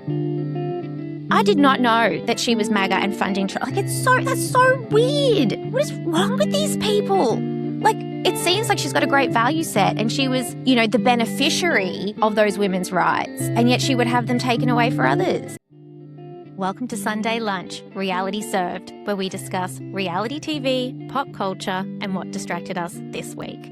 I did not know that she was MAGA and funding Trump. Like, that's so weird. What is wrong with these people? Like, it seems like she's got a great value set and she was, the beneficiary of those women's rights, and yet she would have them taken away for others. Welcome to Sunday Lunch, Reality Served, where we discuss reality TV, pop culture, and what distracted us this week.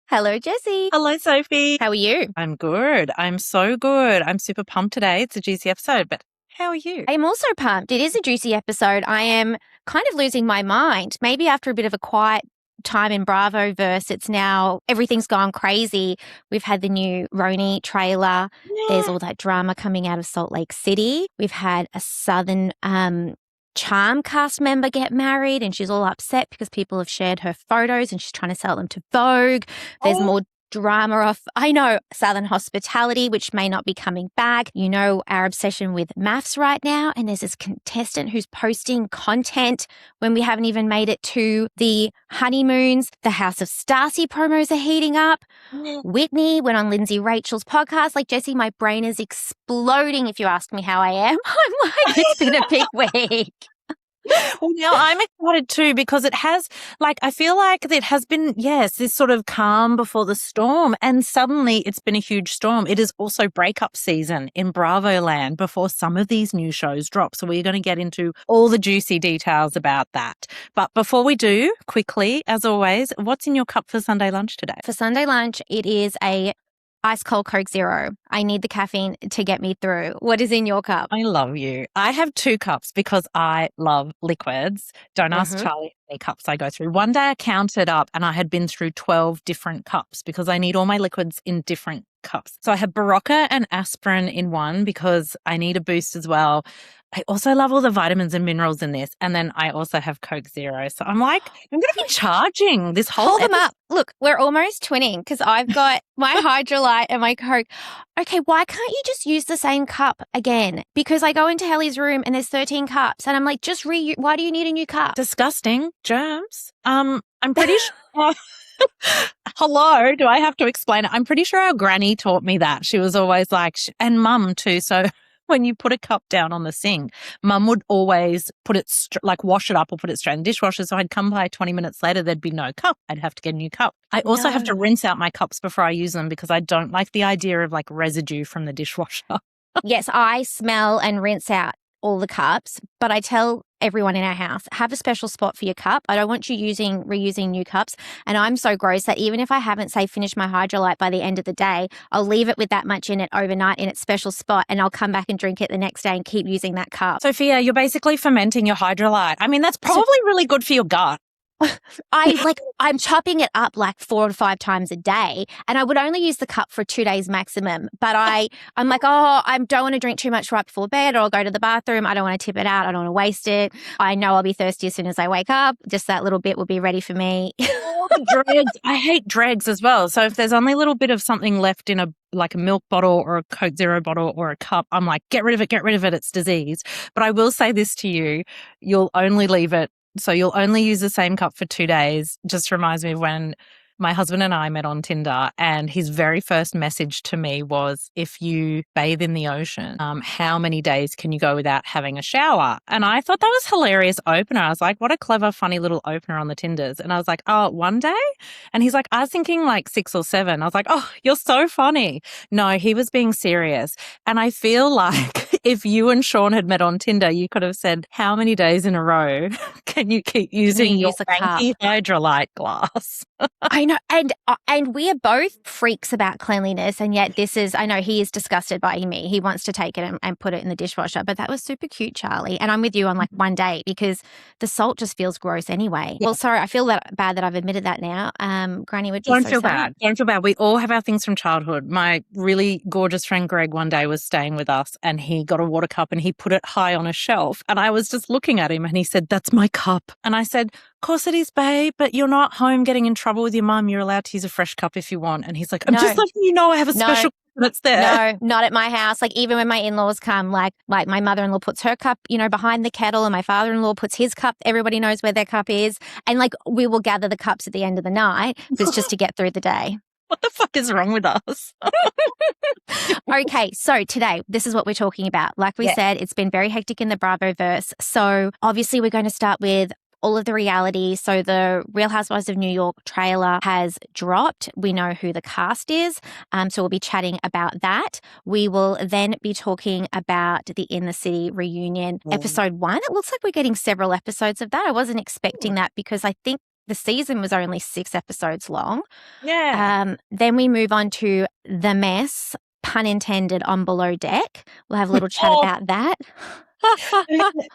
Hello, Jessie. Hello, Sophie. How are you? I'm good. I'm so good. I'm super pumped today. It's a juicy episode, but how are you? I am also pumped. It is a juicy episode. I am kind of losing my mind. Maybe after a bit of a quiet time in Bravoverse, it's now everything's gone crazy. We've had the new RHONY trailer. Yeah. There's all that drama coming out of Salt Lake City. We've had a Southern Charm cast member get married, and she's all upset because people have shared her photos and she's trying to sell them to Vogue. There's more drama off, Southern Hospitality, which may not be coming back. You know our obsession with maths right now, and there's this contestant who's posting content when we haven't even made it to the honeymoons. The House of Stacy promos are heating up. Whitney went on Lindsay Rachel's podcast. Like, Jessie, my brain is exploding if you ask me how I am. I'm like, it's been a big week. Well, now I'm excited too because it has, I feel like it has been, this sort of calm before the storm, and suddenly it's been a huge storm. It is also breakup season in Bravo land before some of these new shows drop. So we're going to get into all the juicy details about that. But before we do, quickly, as always, what's in your cup for Sunday lunch today? For Sunday lunch, it is a ice cold Coke Zero. I need the caffeine to get me through. What is in your cup? I love you. I have 2 cups because I love liquids. Don't ask Charlie how many cups I go through. One day I counted up and I had been through 12 different cups because I need all my liquids in different cups. So I have Berocca and aspirin in one because I need a boost as well. I also love all the vitamins and minerals in this. And then I also have Coke Zero. So I'm like, I'm going to be charging this whole Hold them up. Look, we're almost twinning because I've got my Hydrolyte and my Coke. Okay, why can't you just use the same cup again? Because I go into Helly's room and there's 13 cups and I'm like, why do you need a new cup? Disgusting. Germs. I'm pretty sure. Hello, do I have to explain it? I'm pretty sure our granny taught me that. She was always like, and mum too. So when you put a cup down on the sink, mum would always put it, wash it up or put it straight in the dishwasher. So I'd come by 20 minutes later, there'd be no cup. I'd have to get a new cup. I also have to rinse out my cups before I use them because I don't like the idea of residue from the dishwasher. Yes, I smell and rinse out all the cups, but I tell everyone in our house, have a special spot for your cup. I don't want you reusing new cups. And I'm so gross that even if I haven't, say, finished my Hydrolyte by the end of the day, I'll leave it with that much in it overnight in its special spot, and I'll come back and drink it the next day and keep using that cup. Sophia, you're basically fermenting your Hydrolyte. I mean, that's probably really good for your gut. I'm chopping it up 4 to 5 times a day, and I would only use the cup for 2 days maximum. But I'm like, I don't want to drink too much right before bed, or I'll go to the bathroom. I don't want to tip it out. I don't want to waste it. I know I'll be thirsty as soon as I wake up. Just that little bit will be ready for me. Dregs. I hate dregs as well. So if there's only a little bit of something left in a milk bottle or a Coke Zero bottle or a cup, I'm like, get rid of it. It's disease. But I will say this to you, you'll only leave it. So you'll only use the same cup for 2 days. Just reminds me of when my husband and I met on Tinder, and his very first message to me was, if you bathe in the ocean, how many days can you go without having a shower? And I thought that was hilarious opener. I was like, what a clever, funny little opener on the Tinders. And I was like, 1 day? And he's like, I was thinking 6 or 7. I was like, oh, you're so funny. No, he was being serious. And I feel like if you and Sean had met on Tinder, you could have said, how many days in a row can you keep using your cranky Hydrolyte glass? I know, and we are both freaks about cleanliness, and yet I know he is disgusted by me. He wants to take it and put it in the dishwasher, but that was super cute, Charlie. And I'm with you on 1 day because the salt just feels gross anyway. Yeah. Well, sorry, I feel bad that I've admitted that now. Granny would be Don't so feel sad. bad. Don't feel bad. We all have our things from childhood. My really gorgeous friend Greg one day was staying with us, and he got a water cup and he put it high on a shelf. And I was just looking at him and he said, that's my cup. And I said, of course it is, babe, but you're not home getting in trouble with your mum. You're allowed to use a fresh cup if you want. And he's like, I'm just letting you know I have a special cup and it's there. No, not at my house. Even when my in-laws come, like my mother-in-law puts her cup, behind the kettle, and my father-in-law puts his cup. Everybody knows where their cup is. And we will gather the cups at the end of the night. It's just to get through the day. What the fuck is wrong with us? Okay, so today, this is what we're talking about. Like we Yeah. said, it's been very hectic in the Bravoverse. So obviously, we're going to start with all of the reality. So the Real Housewives of New York trailer has dropped. We know who the cast is. So we'll be chatting about that. We will then be talking about the In the City reunion, episode 1. It looks like we're getting several episodes of that. I wasn't expecting that because I think the season was only 6 episodes long. Yeah. Then we move on to The Mess, pun intended, on Below Deck. We'll have a little chat about that.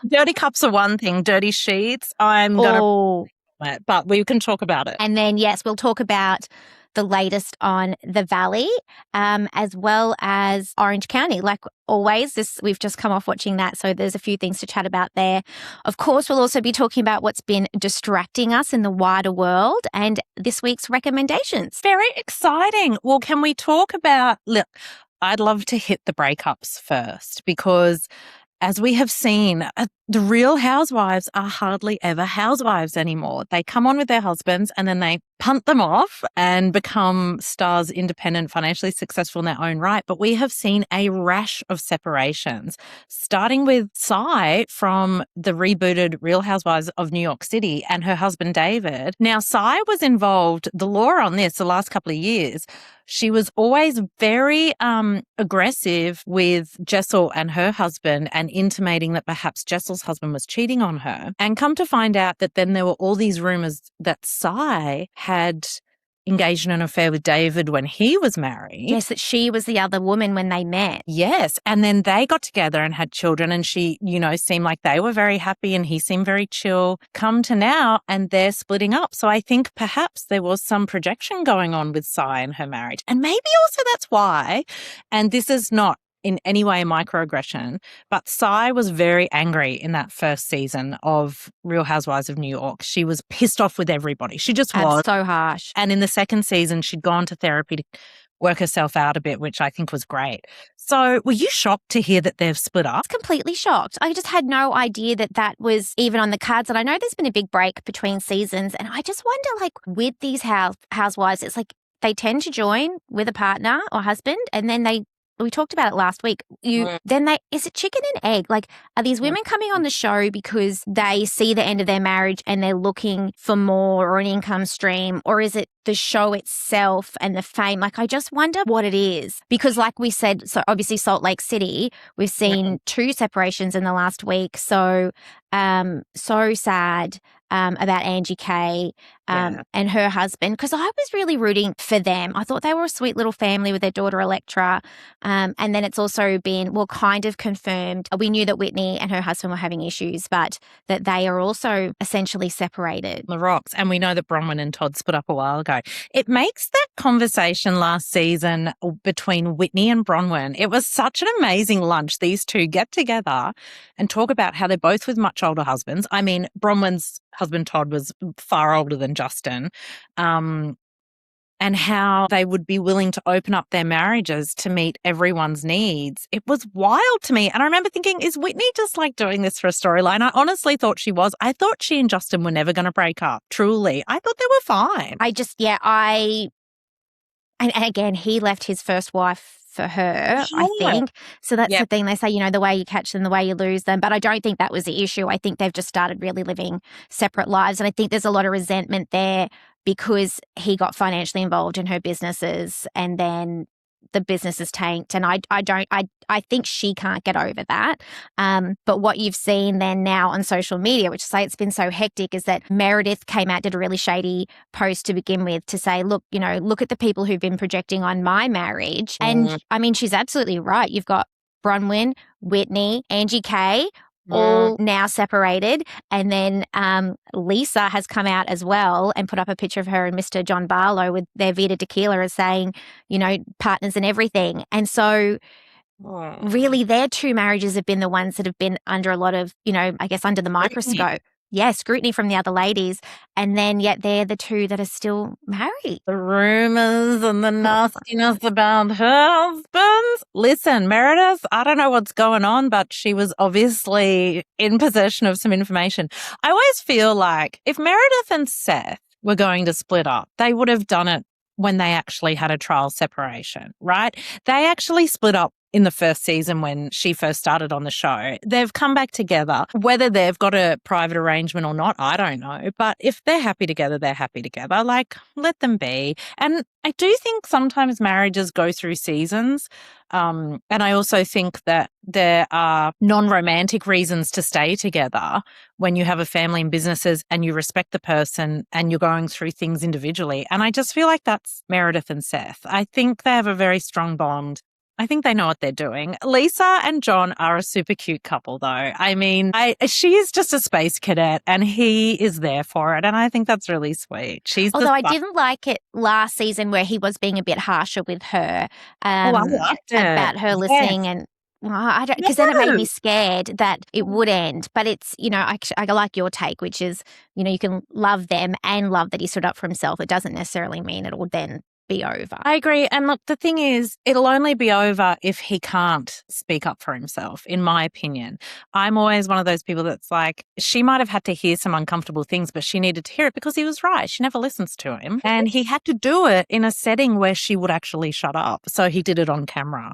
Dirty cups are one thing. Dirty sheets, I'm going to, but we can talk about it. And then, yes, we'll talk about the latest on the Valley, as well as Orange County. Like always, we've just come off watching that, so there's a few things to chat about there. Of course, we'll also be talking about what's been distracting us in the wider world and this week's recommendations. Very exciting. Well, can we talk about, look, I'd love to hit the breakups first because as we have seen, the Real Housewives are hardly ever housewives anymore. They come on with their husbands and then they punt them off and become stars, independent, financially successful in their own right. But we have seen a rash of separations, starting with Sai from the rebooted Real Housewives of New York City and her husband, David. Now, Sai was involved, the law on this the last couple of years, she was always very aggressive with Jessel and her husband and intimating that perhaps Jessel's husband was cheating on her. And come to find out that then there were all these rumors that Sai had engaged in an affair with David when he was married. Yes, that she was the other woman when they met. Yes. And then they got together and had children and she, seemed like they were very happy and he seemed very chill. Come to now and they're splitting up. So I think perhaps there was some projection going on with Sai and her marriage. And maybe also that's why, and this is not in any way a microaggression, but Sai was very angry in that first season of Real Housewives of New York. She was pissed off with everybody. She just was. So harsh. And in the second season, she'd gone to therapy to work herself out a bit, which I think was great. So were you shocked to hear that they've split up? I was completely shocked. I just had no idea that was even on the cards. And I know there's been a big break between seasons. And I just wonder, like, with these housewives, it's like they tend to join with a partner or husband and then we talked about it last week. Is it chicken and egg? Like, are these women coming on the show because they see the end of their marriage and they're looking for more or an income stream? Or is it the show itself and the fame? Like, I just wonder what it is. Because like we said, so obviously Salt Lake City, we've seen 2 separations in the last week. So, so sad about Angie K and her husband, because I was really rooting for them. I thought they were a sweet little family with their daughter Electra. And then it's also been, kind of confirmed. We knew that Whitney and her husband were having issues, but that they are also essentially separated. The rocks. And we know that Bronwyn and Todd split up a while ago. It makes that conversation last season between Whitney and Bronwyn. It was such an amazing lunch. These two get together and talk about how they're both with much older husbands. I mean, Bronwyn's husband Todd was far older than Justin. And how they would be willing to open up their marriages to meet everyone's needs. It was wild to me. And I remember thinking, is Whitney just like doing this for a storyline? I honestly thought she was. I thought she and Justin were never going to break up. Truly. I thought they were fine. And again, he left his first wife for her, I think. So that's the thing. They say, the way you catch them, the way you lose them. But I don't think that was the issue. I think they've just started really living separate lives. And I think there's a lot of resentment there because he got financially involved in her businesses and then the business is tanked. And I think she can't get over that. But what you've seen then now on social media, which I say it's been so hectic, is that Meredith came out, did a really shady post to begin with to say, look at the people who've been projecting on my marriage. And I mean, she's absolutely right. You've got Bronwyn, Whitney, Angie K, all now separated. And then Lisa has come out as well and put up a picture of her and Mr. John Barlow with their Vita Tequila as saying, partners and everything. And so really their 2 marriages have been the ones that have been under a lot of, I guess under the microscope. Yeah, scrutiny from the other ladies. And then yet they're the 2 that are still married. The rumors and the nastiness about her husbands. Listen, Meredith, I don't know what's going on, but she was obviously in possession of some information. I always feel like if Meredith and Seth were going to split up, they would have done it when they actually had a trial separation, right? They actually split up in the first season when she first started on the show. They've come back together. Whether they've got a private arrangement or not, I don't know. But if they're happy together, they're happy together. Like, let them be. And I do think sometimes marriages go through seasons. And I also think that there are non-romantic reasons to stay together when you have a family and businesses and you respect the person and you're going through things individually. And I just feel like that's Meredith and Seth. I think they have a very strong bond. I think they know what they're doing. Lisa and John are a super cute couple, though. I mean, she is just a space cadet and he is there for it. And I think that's really sweet. Although I didn't like it last season where he was being a bit harsher with her I liked it. about her listening and I don't, because then it made me scared that it would end. But it's, I like your take, which is, you can love them and love that he stood up for himself. It doesn't necessarily mean it will then be over. I agree. And look, the thing is, it'll only be over if he can't speak up for himself, in my opinion. I'm always one of those people that's like, she might have had to hear some uncomfortable things, but she needed to hear it because he was right. She never listens to him. And he had to do it in a setting where she would actually shut up. So he did it on camera.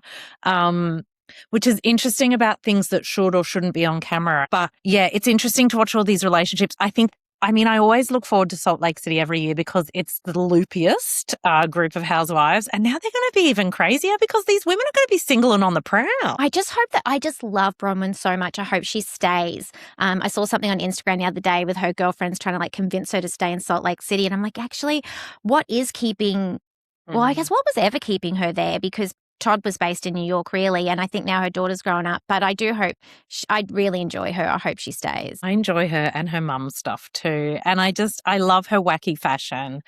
Which is interesting about things that should or shouldn't be on camera. But yeah, it's interesting to watch all these relationships. I always look forward to Salt Lake City every year because it's the loopiest group of housewives. And now they're going to be even crazier because these women are going to be single and on the prowl. I just hope that I just love Bronwyn so much. I hope she stays. I saw something on Instagram the other day with her girlfriends trying to convince her to stay in Salt Lake City. And I'm like, actually, what is keeping, well, I guess what was ever keeping her there? Because Todd was based in New York, really, and I think now her daughter's grown up. But I do hope, I'd really enjoy her. I hope she stays. I enjoy her and her mum's stuff too. And I love her wacky fashion.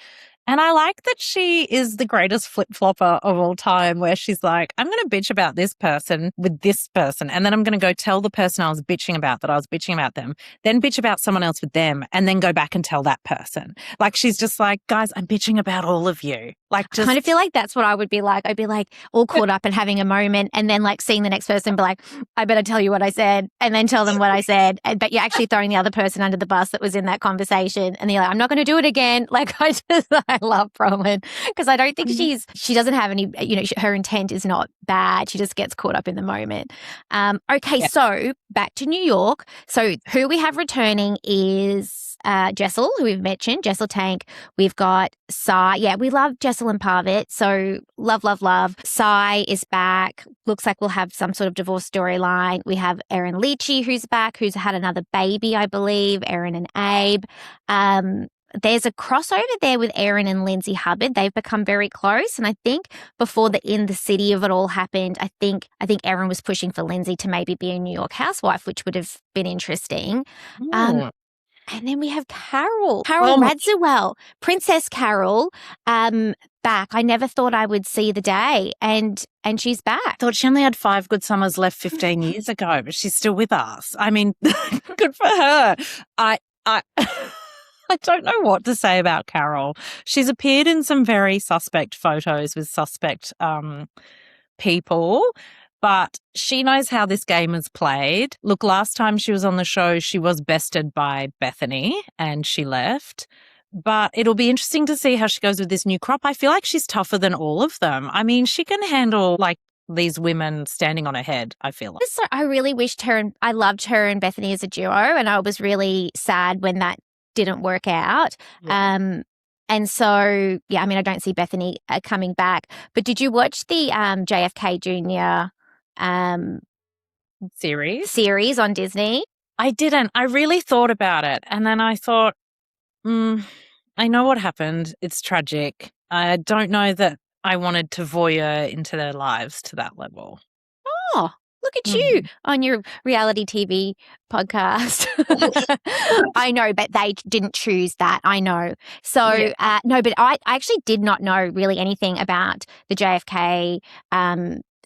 And I like that she is the greatest flip-flopper of all time, where she's like, I'm going to bitch about this person with this person, and then I'm going to go tell the person I was bitching about that I was bitching about them, then bitch about someone else with them, and then go back and tell that person. Like, she's just like, guys, I'm bitching about all of you. Like, just... I kind of feel like that's what I would be like. I'd be like all caught up and having a moment, and then seeing the next person be like, I better tell you what I said, and then tell them what I said. But you're actually throwing the other person under the bus that was in that conversation. And you're like, I'm not going to do it again. I love Bronwyn because I don't think she doesn't have any, her intent is not bad. She just gets caught up in the moment. So back to New York. So who we have returning is Jessel, who we've mentioned, Jessel Tank. We've got Sai. Yeah, we love Jessel and Parvit. So love, love, love. Sai is back. Looks like we'll have some sort of divorce storyline. We have Erin Leachy, who's back, who's had another baby, I believe, Erin and Abe. There's a crossover there with Erin and Lindsay Hubbard. They've become very close. And I think before the In the City of it all happened, I think Erin was pushing for Lindsay to maybe be a New York housewife, which would have been interesting. And then we have Carol Radziwill, Princess Carol, back. I never thought I would see the day, and she's back. I thought she only had 5 good summers left 15 years ago, but she's still with us. I mean, good for her. I don't know what to say about Carol. She's appeared in some very suspect photos with suspect people, but she knows how this game is played. Look, last time she was on the show, she was bested by Bethany and she left. But it'll be interesting to see how she goes with this new crop. I feel like she's tougher than all of them. I mean, she can handle these women standing on her head, I feel like. So I really wished I loved her and Bethany as a duo, and I was really sad when that didn't work out. Yeah. And so, yeah, I mean, I don't see Bethany coming back. But did you watch the JFK Jr. series on Disney? I didn't. I really thought about it. And then I thought, I know what happened. It's tragic. I don't know that I wanted to voyeur into their lives to that level. Oh, look at you on your reality TV podcast. I know, but they didn't choose that. I know. So, no, but I actually did not know really anything about the JFK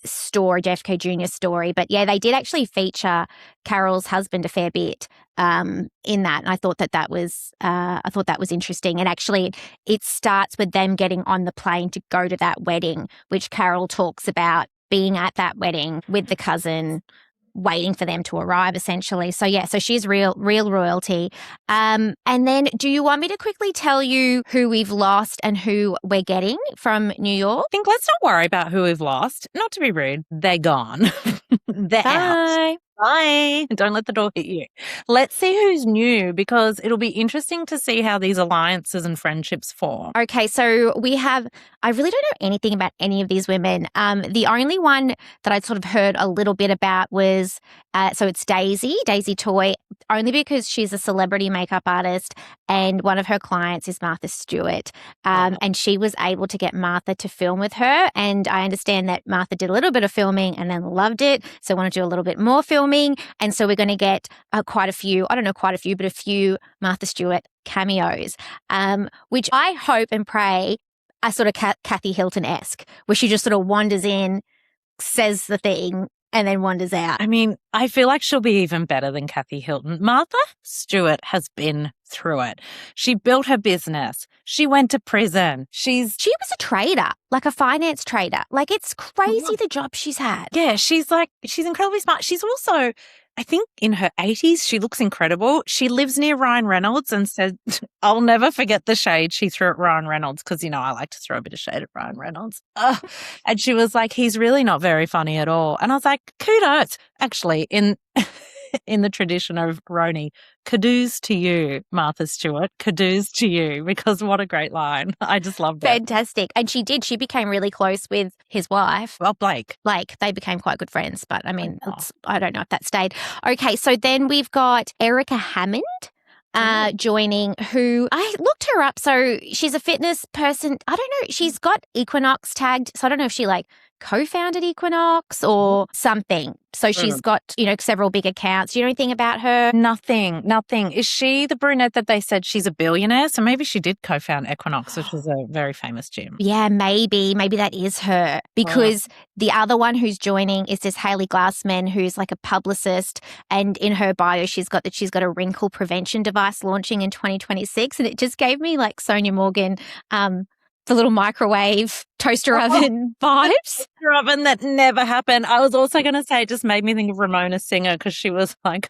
JFK Jr. story. But yeah, they did actually feature Carol's husband a fair bit in that. And I thought that was interesting. And actually, it starts with them getting on the plane to go to that wedding, which Carol talks about being at that wedding with the cousin waiting for them to arrive, essentially. So yeah, so she's real royalty. And then do you want me to quickly tell you who we've lost and who we're getting from New York? I think let's not worry about who we've lost. Not to be rude, they're gone. They're out. Bye. Don't let the door hit you. Let's see who's new, because it'll be interesting to see how these alliances and friendships form. Okay, so I really don't know anything about any of these women. The only one that I'd sort of heard a little bit about was, so it's Daisy Toy, only because she's a celebrity makeup artist and one of her clients is Martha Stewart. And she was able to get Martha to film with her. And I understand that Martha did a little bit of filming and then loved it. So want to do a little bit more filming. And so we're going to get quite a few Martha Stewart cameos, which I hope and pray are sort of Kathy Hilton-esque, where she just sort of wanders in, says the thing, and then wanders out. I mean, I feel like she'll be even better than Kathy Hilton. Martha Stewart has been through it. She built her business. She went to prison. She was a trader, like a finance trader. Like, it's crazy the job she's had. Yeah, she's incredibly smart. She's also, I think, in her 80s. She looks incredible. She lives near Ryan Reynolds and said, I'll never forget the shade she threw at Ryan Reynolds, because, you know, I like to throw a bit of shade at Ryan Reynolds. And she was like, he's really not very funny at all. And I was like, kudos. Actually, in the tradition of RHONY, kudos to you, Martha Stewart. Kudos to you, because what a great line. I just loved it. Fantastic. And she became really close with his wife. Well, Blake. They became quite good friends, but I mean, I don't know if that stayed. Okay, so then we've got Erica Hammond joining, who I looked her up. So she's a fitness person. I don't know. She's got Equinox tagged. So I don't know if she co-founded Equinox or something. So she's got, several big accounts. Do you know anything about her? Nothing. Is she the brunette that they said she's a billionaire? So maybe she did co-found Equinox, which is a very famous gym. Yeah, maybe that is her, because the other one who's joining is this Hayley Glassman, who's like a publicist, and in her bio she's got a wrinkle prevention device launching in 2026, and it just gave me like Sonia Morgan, the little microwave toaster oven vibes. Toaster oven that never happened. I was also going to say it just made me think of Ramona Singer, because she was like,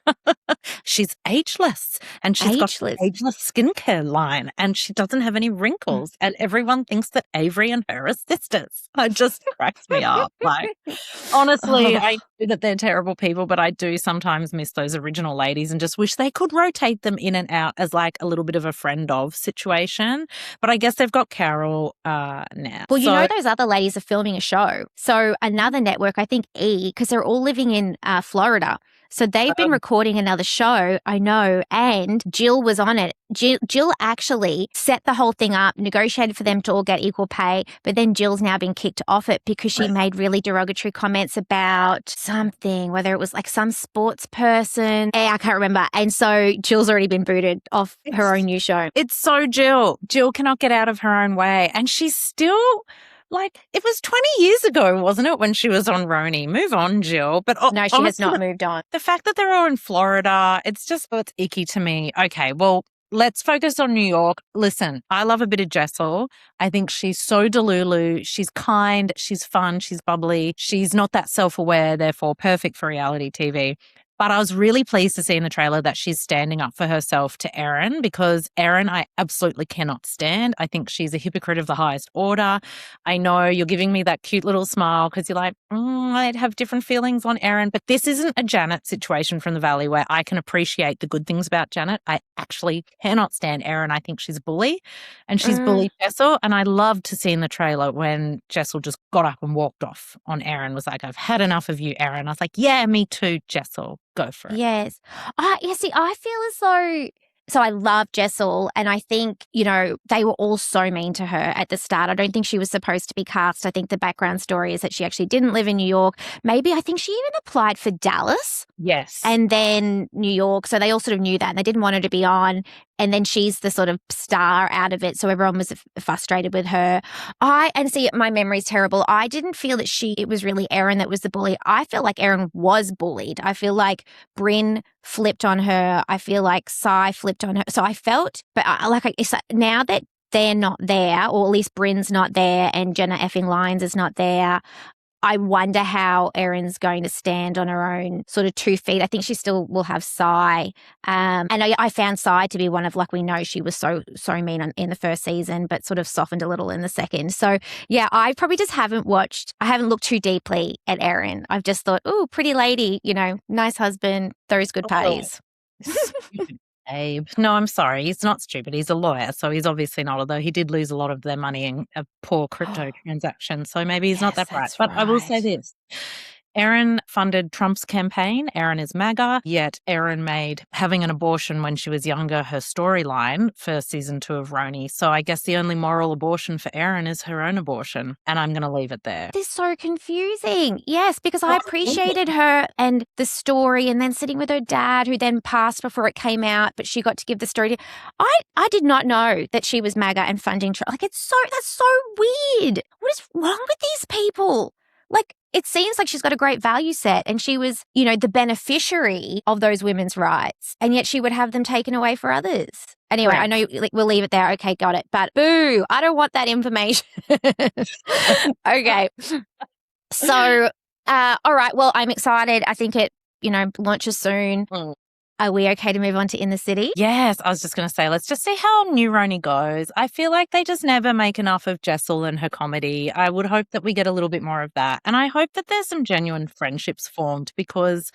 she's ageless and she's got an ageless skincare line and she doesn't have any wrinkles and everyone thinks that Avery and her are sisters. It just cracks me up. Like, honestly, I know that they're terrible people, but I do sometimes miss those original ladies and just wish they could rotate them in and out as like a little bit of a friend of situation. But I guess they've got Carol now. Well, you know those other ladies are filming a show. So another network, I think because they're all living in Florida. So they've been recording another show, I know, and Jill was on it. Jill actually set the whole thing up, negotiated for them to all get equal pay, but then Jill's now been kicked off it because she made really derogatory comments about something, whether it was like some sports person. I can't remember. And so Jill's already been booted off her own new show. It's so Jill. Jill cannot get out of her own way. And she's still... like, it was 20 years ago, wasn't it, when she was on RHONY? Move on, Jill. But no, she has not moved on. The fact that they're all in Florida, it's icky to me. Okay, well, let's focus on New York. Listen, I love a bit of Jessel. I think she's so delulu. She's kind, she's fun, she's bubbly. She's not that self-aware, therefore perfect for reality TV. But I was really pleased to see in the trailer that she's standing up for herself to Erin, because Erin I absolutely cannot stand. I think she's a hypocrite of the highest order. I know you're giving me that cute little smile because you're like, I'd have different feelings on Erin. But this isn't a Janet situation from the Valley where I can appreciate the good things about Janet. I actually cannot stand Erin. I think she's a bully and she's bullied Jessel. And I loved to see in the trailer when Jessel just got up and walked off on Erin, was like, I've had enough of you, Erin. I was like, yeah, me too, Jessel. Go for it. Yes. See, I feel as though... So I love Jessel, and I think, they were all so mean to her at the start. I don't think she was supposed to be cast. I think the background story is that she actually didn't live in New York. Maybe I think she even applied for Dallas. Yes. And then New York. So they all sort of knew that and they didn't want her to be on. And then she's the sort of star out of it. So everyone was frustrated with her. My memory's terrible. I didn't feel that it was really Erin that was the bully. I felt like Erin was bullied. I feel like Brynn flipped on her. I feel like Sai flipped on her. So I felt, but now that they're not there, or at least Brynn's not there and Jenna effing Lyons is not there, I wonder how Erin's going to stand on her own sort of 2 feet. I think she still will have Sai. And I found Sai to be one of, like, we know she was so mean in the first season, but sort of softened a little in the second. So, yeah, I probably just haven't looked too deeply at Erin. I've just thought, oh, pretty lady, nice husband, throws good parties. Stupid Abe. No, I'm sorry. He's not stupid. He's a lawyer, so he's obviously not, although he did lose a lot of their money in a poor crypto transaction. So maybe he's not Yes, that bright. that's But I will say right. this. Erin funded Trump's campaign. Erin is MAGA, yet Erin made having an abortion when she was younger her storyline for season 2 of RHONY. So I guess the only moral abortion for Erin is her own abortion. And I'm going to leave it there. This is so confusing. Yes, because I appreciated her and the story, and then sitting with her dad, who then passed before it came out, but she got to give the story. I did not know that she was MAGA and funding Trump. Like, that's so weird. What is wrong with these people? Like, it seems like she's got a great value set, and she was, the beneficiary of those women's rights, and yet she would have them taken away for others. Anyway, Correct. I know we'll leave it there. Okay, got it. But boo, I don't want that information. Okay. So, all right. Well, I'm excited. I think it, launches soon. Are we okay to move on to In the City? Yes, I was just going to say, let's just see how new RHONY goes. I feel like they just never make enough of Jessel and her comedy. I would hope that we get a little bit more of that. And I hope that there's some genuine friendships formed, because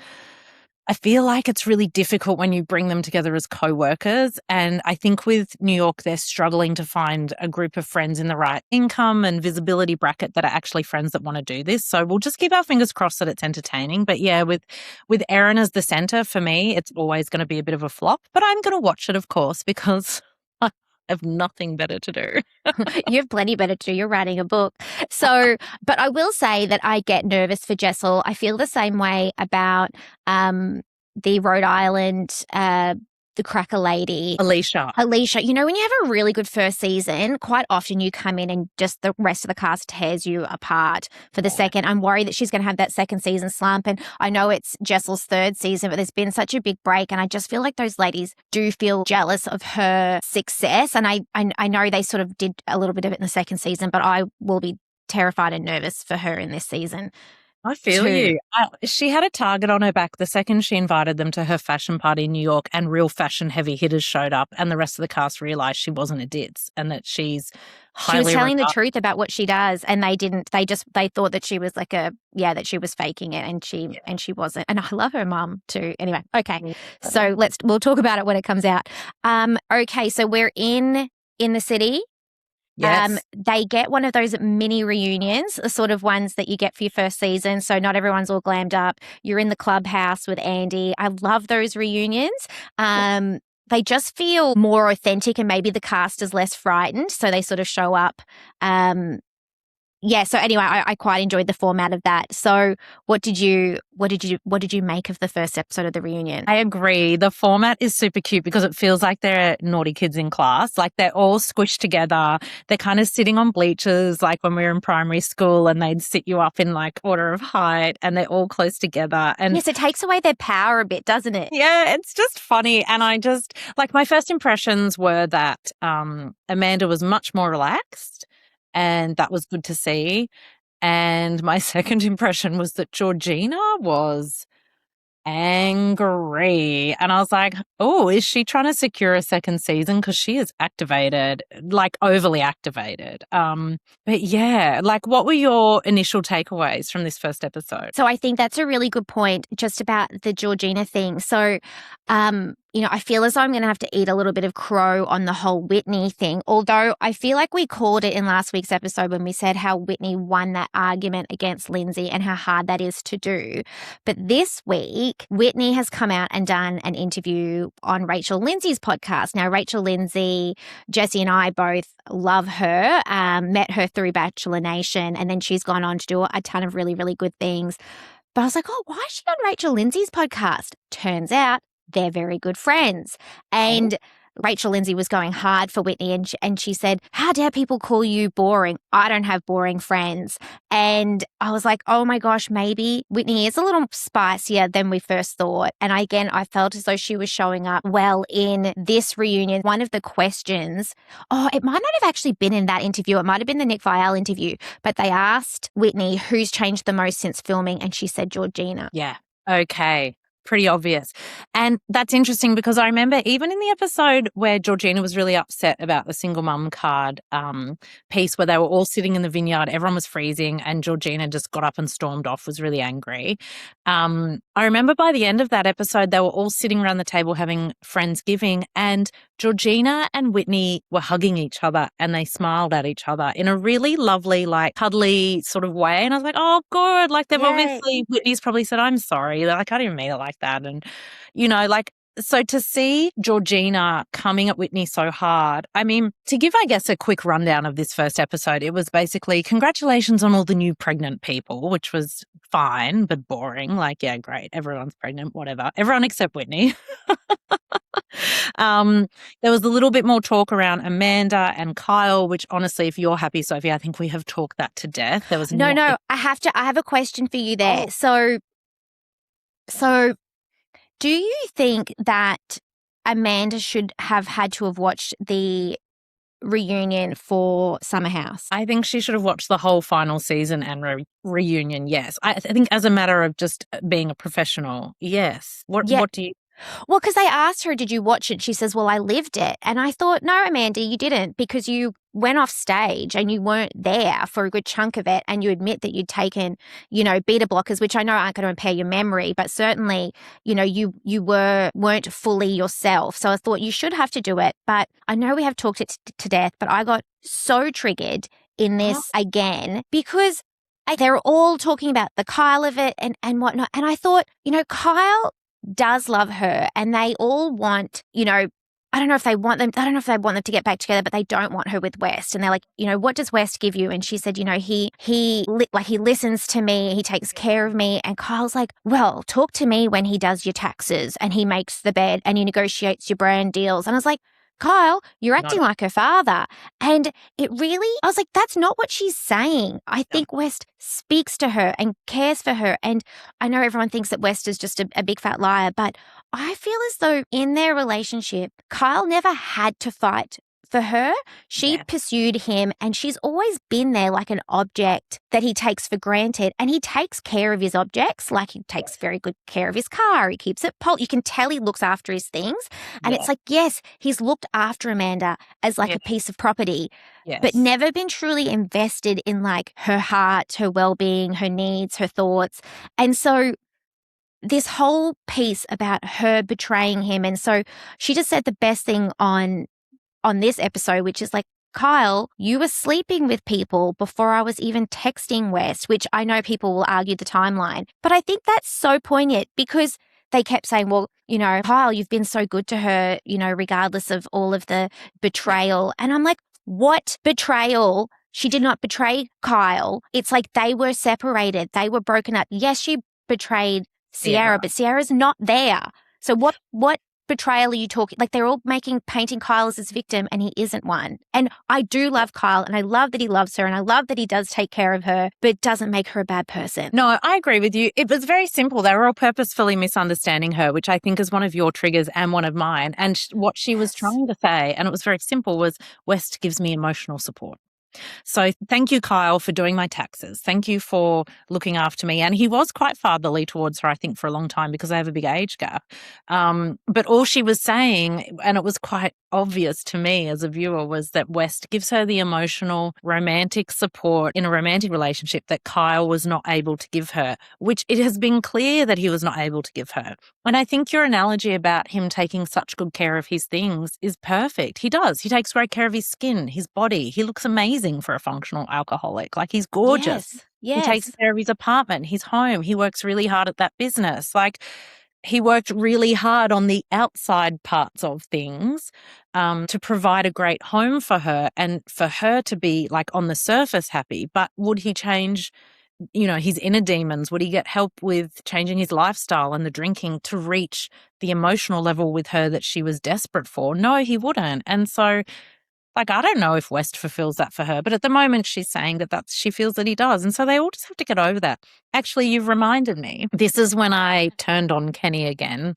I feel like it's really difficult when you bring them together as co-workers. And I think with New York, they're struggling to find a group of friends in the right income and visibility bracket that are actually friends that want to do this. So we'll just keep our fingers crossed that it's entertaining. But yeah, with Erin as the center, for me, it's always going to be a bit of a flop. But I'm going to watch it, of course, because I have nothing better to do. You have plenty better to do. You're writing a book. So, but I will say that I get nervous for Jessel. I feel the same way about the Rhode Island, the cracker lady. Alicia. When you have a really good first season, quite often you come in and just the rest of the cast tears you apart for the second. I'm worried that she's going to have that second season slump. And I know it's Jessel's third season, but there's been such a big break. And I just feel like those ladies do feel jealous of her success. And I know they sort of did a little bit of it in the second season, but I will be terrified and nervous for her in this season. I feel you. She had a target on her back the second she invited them to her fashion party in New York, and real fashion heavy hitters showed up, and the rest of the cast realized she wasn't a ditz and that she's highly She was telling the truth about what she does, and they didn't. They thought that she was that she was faking it, and she wasn't. And I love her mum too. Anyway, okay. So we'll talk about it when it comes out. Okay, so we're in the city. Yes. They get one of those mini reunions, the sort of ones that you get for your first season. So not everyone's all glammed up. You're in the clubhouse with Andy. I love those reunions. They just feel more authentic, and maybe the cast is less frightened. So they sort of show up. So anyway, I quite enjoyed the format of that. So what did you make of the first episode of the reunion? I agree. The format is super cute because it feels like they're naughty kids in class. Like, they're all squished together. They're kind of sitting on bleachers like when we were in primary school, and they'd sit you up in like order of height, and they're all close together. And yes, it takes away their power a bit, doesn't it? Yeah, it's just funny. And I just, like, my first impressions were that Amanda was much more relaxed, and that was good to see. And my second impression was that Georgina was angry. And I was like, oh, is she trying to secure a second season? Because she is activated, like overly activated. But yeah, like, what were your initial takeaways from this first episode? So I think that's a really good point just about the Georgina thing. So, I feel as though I'm going to have to eat a little bit of crow on the whole Whitney thing, although I feel like we called it in last week's episode when we said how Whitney won that argument against Lindsay and how hard that is to do. But this week, Whitney has come out and done an interview on Rachel Lindsay's podcast. Now, Rachel Lindsay, Jessie and I both love her, met her through Bachelor Nation, and then she's gone on to do a ton of really, really good things. But I was like, oh, why is she on Rachel Lindsay's podcast? Turns out they're very good friends. And Rachel Lindsay was going hard for Whitney, and she said, "How dare people call you boring? I don't have boring friends." And I was like, oh my gosh, maybe Whitney is a little spicier than we first thought. And I felt as though she was showing up well in this reunion. One of the questions, it might not have actually been in that interview. It might have been the Nick Viall interview, but they asked Whitney who's changed the most since filming, and she said Georgina. Yeah. Okay. Pretty obvious. And that's interesting because I remember even in the episode where Georgina was really upset about the single mum card piece where they were all sitting in the vineyard, everyone was freezing, and Georgina just got up and stormed off, was really angry. I remember by the end of that episode, they were all sitting around the table having Friendsgiving, and Georgina and Whitney were hugging each other and they smiled at each other in a really lovely, like cuddly sort of way. And I was like, oh, good. Like they've obviously, Whitney's probably said, I'm sorry. Like I didn't mean it like that. And, so to see Georgina coming at Whitney so hard, I mean, to give, I guess, a quick rundown of this first episode, it was basically congratulations on all the new pregnant people, which was fine, but boring. Like, yeah, great. Everyone's pregnant, whatever. Everyone except Whitney. There was a little bit more talk around Amanda and Kyle, which honestly, if you're happy, Sophie, I think we have talked that to death. There was no. I have a question for you there. So do you think that Amanda should have had to have watched the reunion for Summer House? I think she should have watched the whole final season and reunion, yes. I think as a matter of just being a professional, yes. What do you... Well, because they asked her, did you watch it? She says, well, I lived it. And I thought, no, Amanda, you didn't, because you went off stage and you weren't there for a good chunk of it. And you admit that you'd taken, beta blockers, which I know aren't going to impair your memory, but certainly, you weren't fully yourself. So I thought you should have to do it. But I know we have talked it to death, but I got so triggered in this again because they're all talking about the Kyle of it and whatnot. And I thought, Kyle does love her, and they all want, I don't know if they want them to get back together, but they don't want her with West. And they're like, what does West give you? And she said, he listens to me, he takes care of me. And Kyle's like, well, talk to me when he does your taxes and he makes the bed and he negotiates your brand deals. And I was like, Kyle, you're acting like her father. And I was like, that's not what she's saying. I think West speaks to her and cares for her. And I know everyone thinks that West is just a big fat liar, but I feel as though in their relationship, Kyle never had to fight for her. She pursued him, and she's always been there like an object that he takes for granted. And he takes care of his objects, like he takes very good care of his car. He keeps it you can tell he looks after his things. And it's like, yes, he's looked after Amanda as like a piece of property, but never been truly invested in like her heart, her well-being, her needs, her thoughts. And so this whole piece about her betraying him. And so she just said the best thing on this episode, which is like, Kyle, you were sleeping with people before I was even texting West, which I know people will argue the timeline. But I think that's so poignant because they kept saying, well, Kyle, you've been so good to her, regardless of all of the betrayal. And I'm like, what betrayal? She did not betray Kyle. It's like they were separated. They were broken up. Yes, she betrayed Sierra, but Sierra's not there. So what betrayal are you talking? Like they're all painting Kyle as his victim, and he isn't one. And I do love Kyle, and I love that he loves her, and I love that he does take care of her, but it doesn't make her a bad person. No, I agree with you. It was very simple. They were all purposefully misunderstanding her, which I think is one of your triggers and one of mine. And what she was trying to say, and it was very simple, was West gives me emotional support. So thank you, Kyle, for doing my taxes. Thank you for looking after me. And he was quite fatherly towards her, I think, for a long time because they have a big age gap. But all she was saying, and it was quite obvious to me as a viewer, was that West gives her the emotional, romantic support in a romantic relationship that Kyle was not able to give her, which it has been clear that he was not able to give her. And I think your analogy about him taking such good care of his things is perfect. He does. He takes great care of his skin, his body. He looks amazing for a functional alcoholic. Like he's gorgeous. Yes. He takes care of his apartment, his home. He works really hard at that business. Like he worked really hard on the outside parts of things to provide a great home for her and for her to be like on the surface happy. But would he change his inner demons? Would he get help with changing his lifestyle and the drinking to reach the emotional level with her that she was desperate for? No, he wouldn't. And so, like, I don't know if West fulfills that for her, but at the moment she's saying that she feels that he does. And so they all just have to get over that. Actually, you've reminded me. This is when I turned on Kenny again,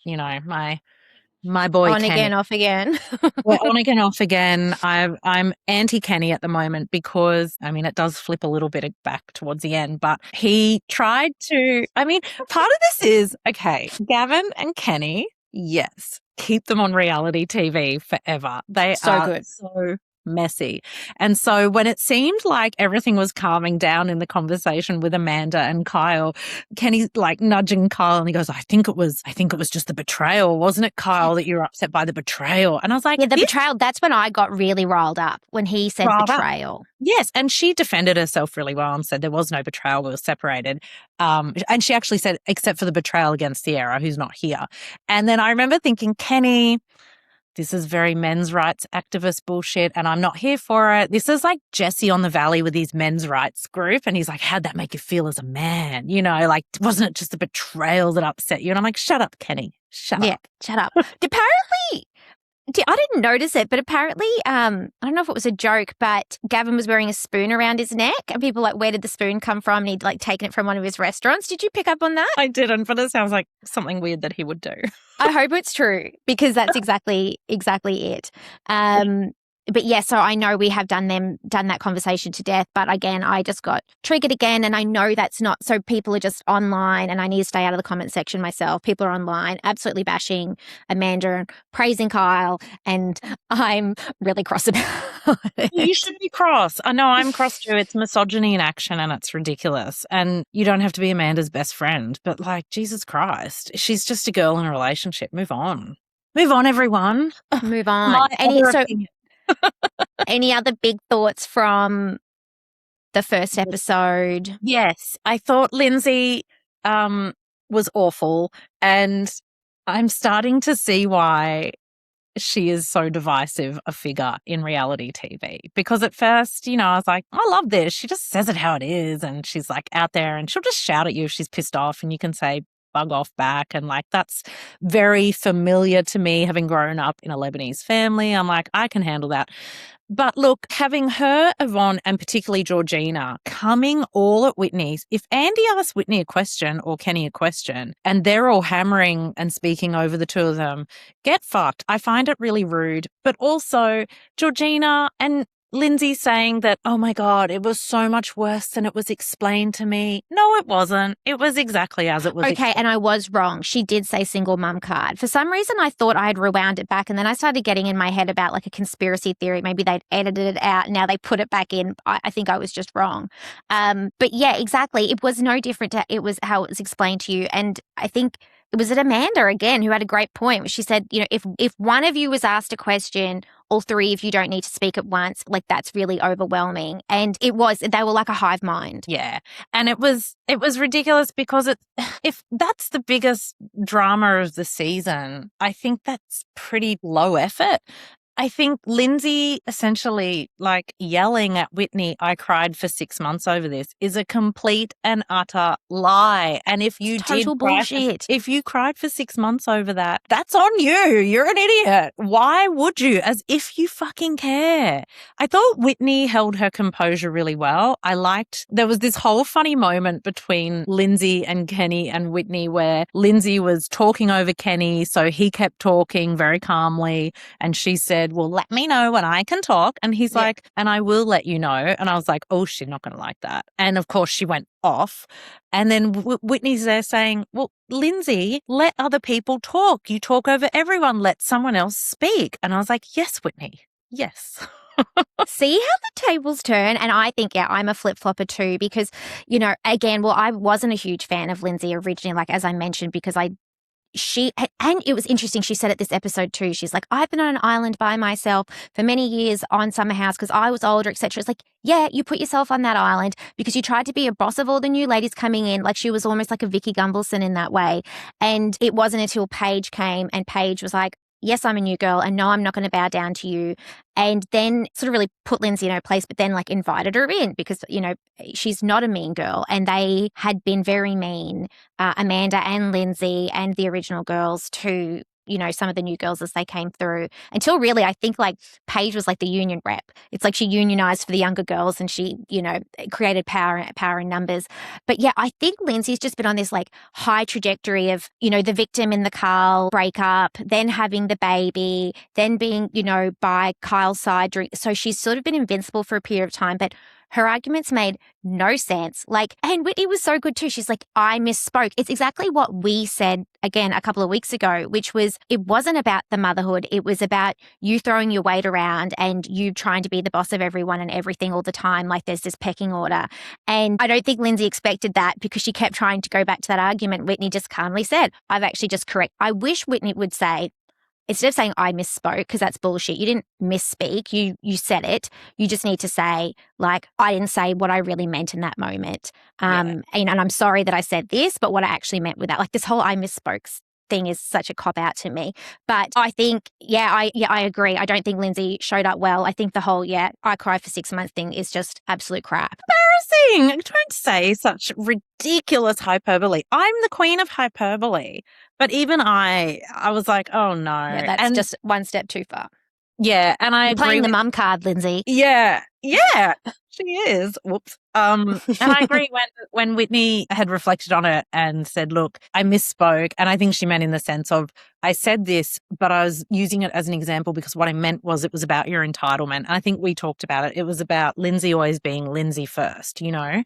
my boy On Kenny. again, off again. We're on again, off again. I'm anti-Kenny at the moment because, it does flip a little bit back towards the end, but he tried to, part of this is, okay, Gavin and Kenny, yes, keep them on reality TV forever. They So are good. so messy. And so when it seemed like everything was calming down in the conversation with Amanda and Kyle, Kenny's like nudging Kyle and he goes, I think it was just the betrayal. Wasn't it, Kyle, that you were upset by the betrayal? And I was like, Yeah, the betrayal, that's when I got really riled up, when he said betrayal. Yes, and she defended herself really well and said there was no betrayal, we were separated. And she actually said, except for the betrayal against Sierra, who's not here. And then I remember thinking, Kenny, this is very men's rights activist bullshit, and I'm not here for it. This is like Jesse on the Valley with his men's rights group, and he's like, how'd that make you feel as a man? Like, wasn't it just the betrayal that upset you? And I'm like, shut up, Kenny. Shut up. Yeah, shut up. Apparently, I didn't notice it, but apparently, I don't know if it was a joke, but Gavin was wearing a spoon around his neck, and people were like, where did the spoon come from? And he'd like taken it from one of his restaurants. Did you pick up on that? I didn't, but it sounds like something weird that he would do. I hope it's true, because that's exactly it. But yeah, so I know we have done that conversation to death. But again, I just got triggered again. And I know that's not, so people are just online, and I need to stay out of the comment section myself. People are online absolutely bashing Amanda and praising Kyle. And I'm really cross about it. You should be cross. I know I'm cross too. It's misogyny in action and it's ridiculous. And you don't have to be Amanda's best friend, but like, Jesus Christ, she's just a girl in a relationship. Move on. Move on, everyone. Move on. Any other big thoughts from the first episode? Yes, I thought Lindsay was awful, and I'm starting to see why she is so divisive a figure in reality TV. Because at first, I was like, I love this. She just says it how it is, and she's like out there, and she'll just shout at you if she's pissed off, and you can say bug off back. And like, that's very familiar to me, having grown up in a Lebanese family. I'm like, I can handle that. But look, having her, Yvonne, and particularly Georgina coming all at Whitney's, if Andy asks Whitney a question or Kenny a question and they're all hammering and speaking over the two of them, get fucked. I find it really rude. But also Georgina and Lindsay saying that, oh my God, it was so much worse than it was explained to me. No, it wasn't. It was exactly as it was. Okay, and I was wrong. She did say single mum card. For some reason, I thought I had rewound it back, and then I started getting in my head about like a conspiracy theory. Maybe they'd edited it out. Now they put it back in. I think I was just wrong. But yeah, exactly. It was no different. It was how it was explained to you. And I think it was Amanda again who had a great point. She said, if one of you was asked a question, all three of you don't need to speak at once. Like, that's really overwhelming. And they were like a hive mind. Yeah. And it was ridiculous because if that's the biggest drama of the season, I think that's pretty low effort. I think Lindsay essentially like yelling at Whitney, I cried for 6 months over this, is a complete and utter lie. And if you if you cried for 6 months over that, that's on you. You're an idiot. Why would you? As if you fucking care. I thought Whitney held her composure really well. There was this whole funny moment between Lindsay and Kenny and Whitney where Lindsay was talking over Kenny, so he kept talking very calmly, and she said, well, let me know when I can talk. And he's like, and I will let you know. And I was like, oh, she's not going to like that. And of course she went off. And then Whitney's there saying, well, Lindsay, let other people talk. You talk over everyone. Let someone else speak. And I was like, yes, Whitney. Yes. See how the tables turn? And I think, I'm a flip-flopper too, because, again, I wasn't a huge fan of Lindsay originally, like as I mentioned, because and it was interesting, she said at this episode too, she's like, I've been on an island by myself for many years on Summer House because I was older, etc. It's like, yeah, you put yourself on that island because you tried to be a boss of all the new ladies coming in. Like, she was almost like a Vicky Gumbelson in that way. And it wasn't until Paige came and Paige was like, yes, I'm a new girl, and no, I'm not going to bow down to you. And then sort of really put Lindsay in her place, but then like invited her in because, you know, she's not a mean girl. And they had been very mean, Amanda and Lindsay and the original girls, to, you know, some of the new girls as they came through, until really I think like Paige was like the union rep. It's like she unionized for the younger girls and she, you know, created power in numbers. But yeah, I think Lindsay's just been on this like high trajectory of, you know, the victim in the Carl breakup, then having the baby, then being, you know, by Kyle's side. So she's sort of been invincible for a period of time, but her arguments made no sense. Like, and Whitney was so good too. She's like, I misspoke. It's exactly what we said again a couple of weeks ago, which was it wasn't about the motherhood. It was about you throwing your weight around and you trying to be the boss of everyone and everything all the time. Like there's this pecking order. And I don't think Lindsay expected that because she kept trying to go back to that argument. Whitney just calmly said, I've actually just I wish Whitney would say, instead of saying I misspoke, because that's bullshit. You didn't misspeak. You said it. You just need to say, like, I didn't say what I really meant in that moment. And I'm sorry that I said this, but what I actually meant with that, like this whole I misspoke thing is such a cop out to me. But I think, I agree. I don't think Lindsay showed up well. I think the whole, I cried for 6 months thing is just absolute crap. Embarrassing. Don't say such ridiculous hyperbole. I'm the queen of hyperbole. But even I was like, oh no. Yeah, that's just one step too far. Yeah, and I You're agree playing the mum card, Lindsay. Yeah, she is. Whoops. And I agree when Whitney had reflected on it and said, look, I misspoke. And I think she meant in the sense of, I said this, but I was using it as an example because what I meant was it was about your entitlement. And I think we talked about it. It was about Lindsay always being Lindsay first, you know?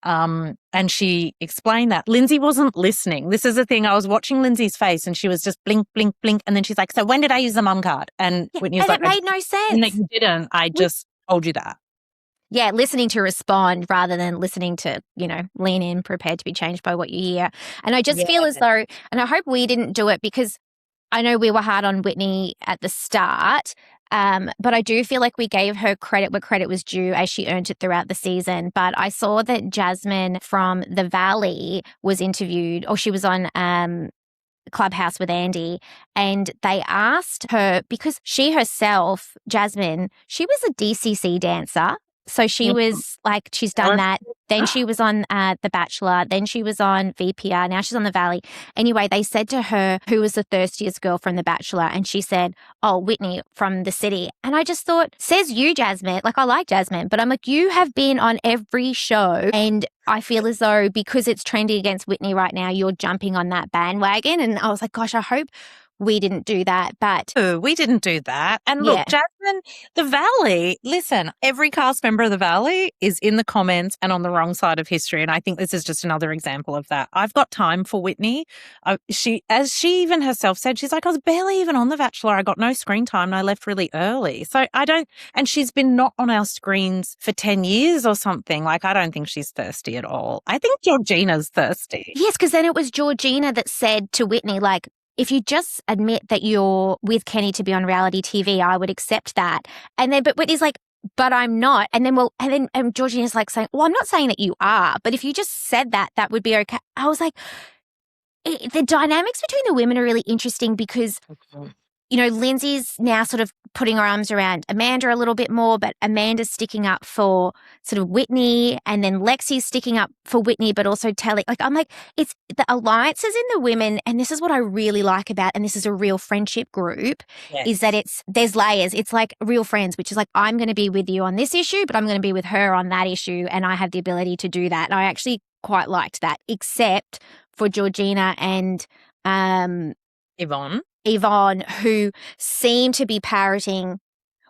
And she explained that. Lindsay wasn't listening. This is the thing. I was watching Lindsay's face and she was just blink, blink, blink. And then she's like, so when did I use the mum card? And Whitney was and like, it made no sense. And that you didn't. I just told you that. Yeah, listening to respond rather than listening to, you know, lean in, prepared to be changed by what you hear. And I just feel as though, and I hope we didn't do it because I know we were hard on Whitney at the start, but I do feel like we gave her credit where credit was due as she earned it throughout the season. But I saw that Jasmine from The Valley was interviewed, or she was on Clubhouse with Andy, and they asked her, because she herself, Jasmine, she was a DCC dancer. So she was like, she's done that. Then she was on The Bachelor. Then she was on VPR. Now she's on The Valley. Anyway, they said to her, who was the thirstiest girl from The Bachelor? And she said, oh, Whitney from The City. And I just thought, says you, Jasmine. Like, I like Jasmine, but I'm like, you have been on every show. And I feel as though because it's trending against Whitney right now, you're jumping on that bandwagon. And I was like, gosh, I hope we didn't do that, but we didn't do that. And look, Jasmine, The Valley, listen, every cast member of The Valley is in the comments and on the wrong side of history. And I think this is just another example of that. I've got time for Whitney. As she even herself said, she's like, I was barely even on The Bachelor. I got no screen time and I left really early. So and she's been not on our screens for 10 years or something. Like, I don't think she's thirsty at all. I think Georgina's thirsty. Yes, because then it was Georgina that said to Whitney, like, if you just admit that you're with Kenny to be on reality TV, I would accept that. And then, but Whitney's like, but I'm not. And then, Georgina's like saying, well, I'm not saying that you are, but if you just said that, that would be okay. I was like, the dynamics between the women are really interesting because, you know, Lindsay's now sort of putting her arms around Amanda a little bit more, but Amanda's sticking up for sort of Whitney, and then Lexi's sticking up for Whitney, but also telling, like, I'm like, it's the alliances in the women, and this is what I really like about, and this is a real friendship group, is that there's layers. It's like real friends, which is like, I'm going to be with you on this issue, but I'm going to be with her on that issue, and I have the ability to do that. And I actually quite liked that, except for Georgina and Yvonne, who seem to be parroting,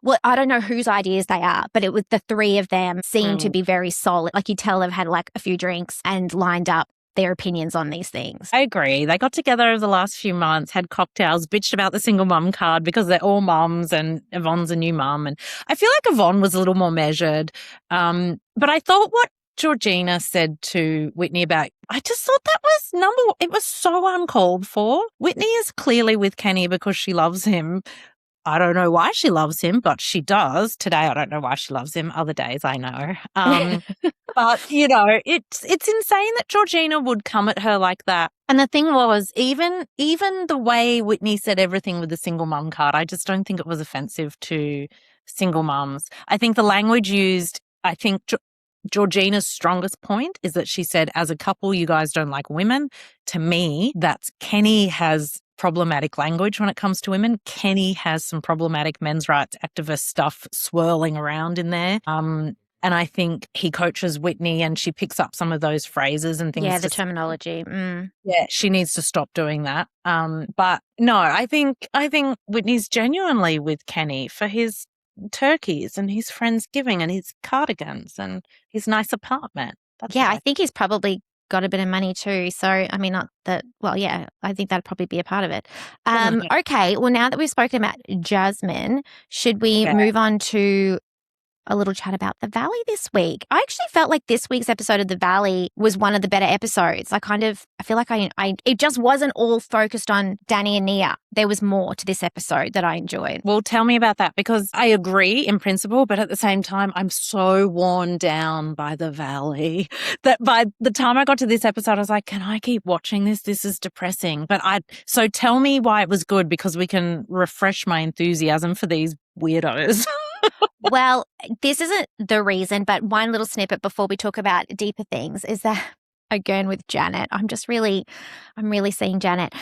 well, I don't know whose ideas they are, but it was the three of them seem to be very solid. Like, you tell they've had like a few drinks and lined up their opinions on these things. I agree. They got together over the last few months, had cocktails, bitched about the single mum card because they're all mums and Yvonne's a new mum. And I feel like Yvonne was a little more measured. But I thought what Georgina said to Whitney about, I just thought that was it was so uncalled for. Whitney is clearly with Kenny because she loves him. I don't know why she loves him, but she does. Today, I don't know why she loves him. Other days, I know. But, it's insane that Georgina would come at her like that. And the thing was, even the way Whitney said everything with the single mum card, I just don't think it was offensive to single mums. I think the language used, Georgina's strongest point is that she said, as a couple, you guys don't like women. To me, that's Kenny has problematic language when it comes to women. Kenny has some problematic men's rights activist stuff swirling around in there. And I think he coaches Whitney and she picks up some of those phrases and things. Yeah, the terminology. Yeah, she needs to stop doing that. But no, I think Whitney's genuinely with Kenny for his turkeys and his Friendsgiving and his cardigans and his nice apartment. I think he's probably got a bit of money too. So, I mean, not that, well, yeah, I think that'd probably be a part of it. Okay, well, now that we've spoken about Jasmine, should we move on to a little chat about The Valley this week? I actually felt like this week's episode of The Valley was one of the better episodes. I feel like it just wasn't all focused on Danny and Nia. There was more to this episode that I enjoyed. Well, tell me about that, because I agree in principle, but at the same time, I'm so worn down by The Valley that by the time I got to this episode, I was like, can I keep watching this? This is depressing. So tell me why it was good, because we can refresh my enthusiasm for these weirdos. Well, this isn't the reason, but one little snippet before we talk about deeper things is that, again, with Janet, I'm really seeing Janet.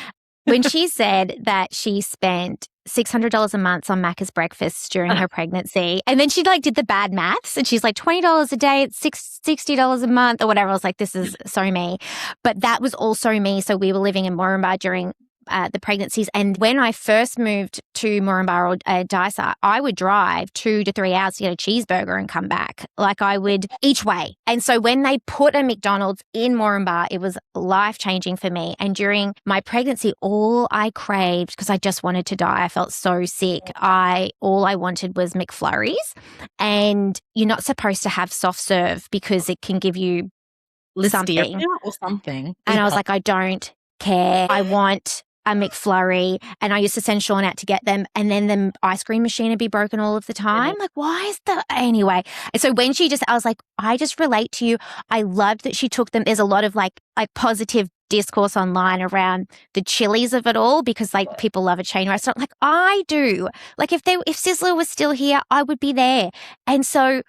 When she said that she spent $600 a month on Macca's breakfasts during her pregnancy, and then she did the bad maths, and she's like, $20 a day, it's $60 a month or whatever. I was like, this is so me. But that was also me. So we were living in Moranbah during the pregnancies. And when I first moved to Moranbah or Dysa, I would drive 2 to 3 hours to get a cheeseburger and come back. Like I would each way. And so when they put a McDonald's in Moranbah, it was life-changing for me. And during my pregnancy, all I craved, because I just wanted to die, I felt so sick. All I wanted was McFlurries. And you're not supposed to have soft serve because it can give you something. Or something. And I was like, I don't care. I want a McFlurry, and I used to send Sean out to get them, and then the ice cream machine would be broken all of the time. Like, why is anyway? And so when I was like, I just relate to you. I loved that she took them. There's a lot of like positive discourse online around the chilies of it all, because people love a chain restaurant. Like I do. Like if Sizzler was still here, I would be there. And so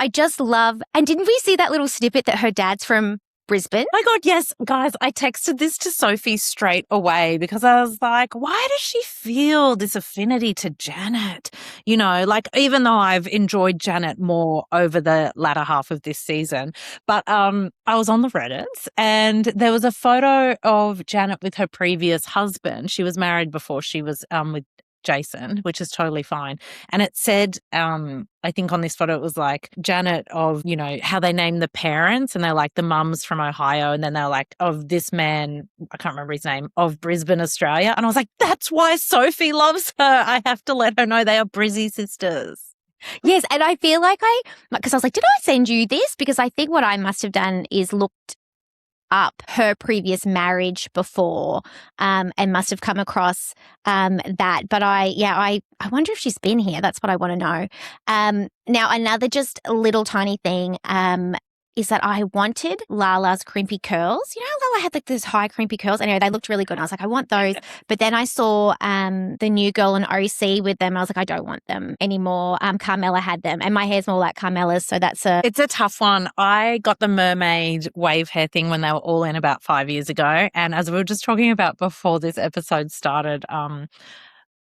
I just love, and didn't we see that little snippet that her dad's from Brisbane? Oh my God, yes. Guys, I texted this to Sophie straight away because I was like, why does she feel this affinity to Janet? Even though I've enjoyed Janet more over the latter half of this season, but I was on the Reddits and there was a photo of Janet with her previous husband. She was married before she was with Jason, which is totally fine. And it said, I think on this photo, it was like Janet of, how they name the parents, and they're like the mums from Ohio. And then they're like, of this man, I can't remember his name, of Brisbane, Australia. And I was like, that's why Sophie loves her. I have to let her know they are Brizzy sisters. Yes. And I feel like because I was like, did I send you this? Because I think what I must have done is looked up her previous marriage before and must have come across that. But I wonder if she's been here. That's what I want to know. Now, another just little tiny thing is that I wanted Lala's crimpy curls. You know, Lala had those high crimpy curls. Anyway, they looked really good. I was like, I want those. But then I saw the new girl in OC with them. And I was like, I don't want them anymore. Carmela had them. And my hair's more like Carmela's. So it's a tough one. I got the mermaid wave hair thing when they were all in about 5 years ago. And as we were just talking about before this episode started,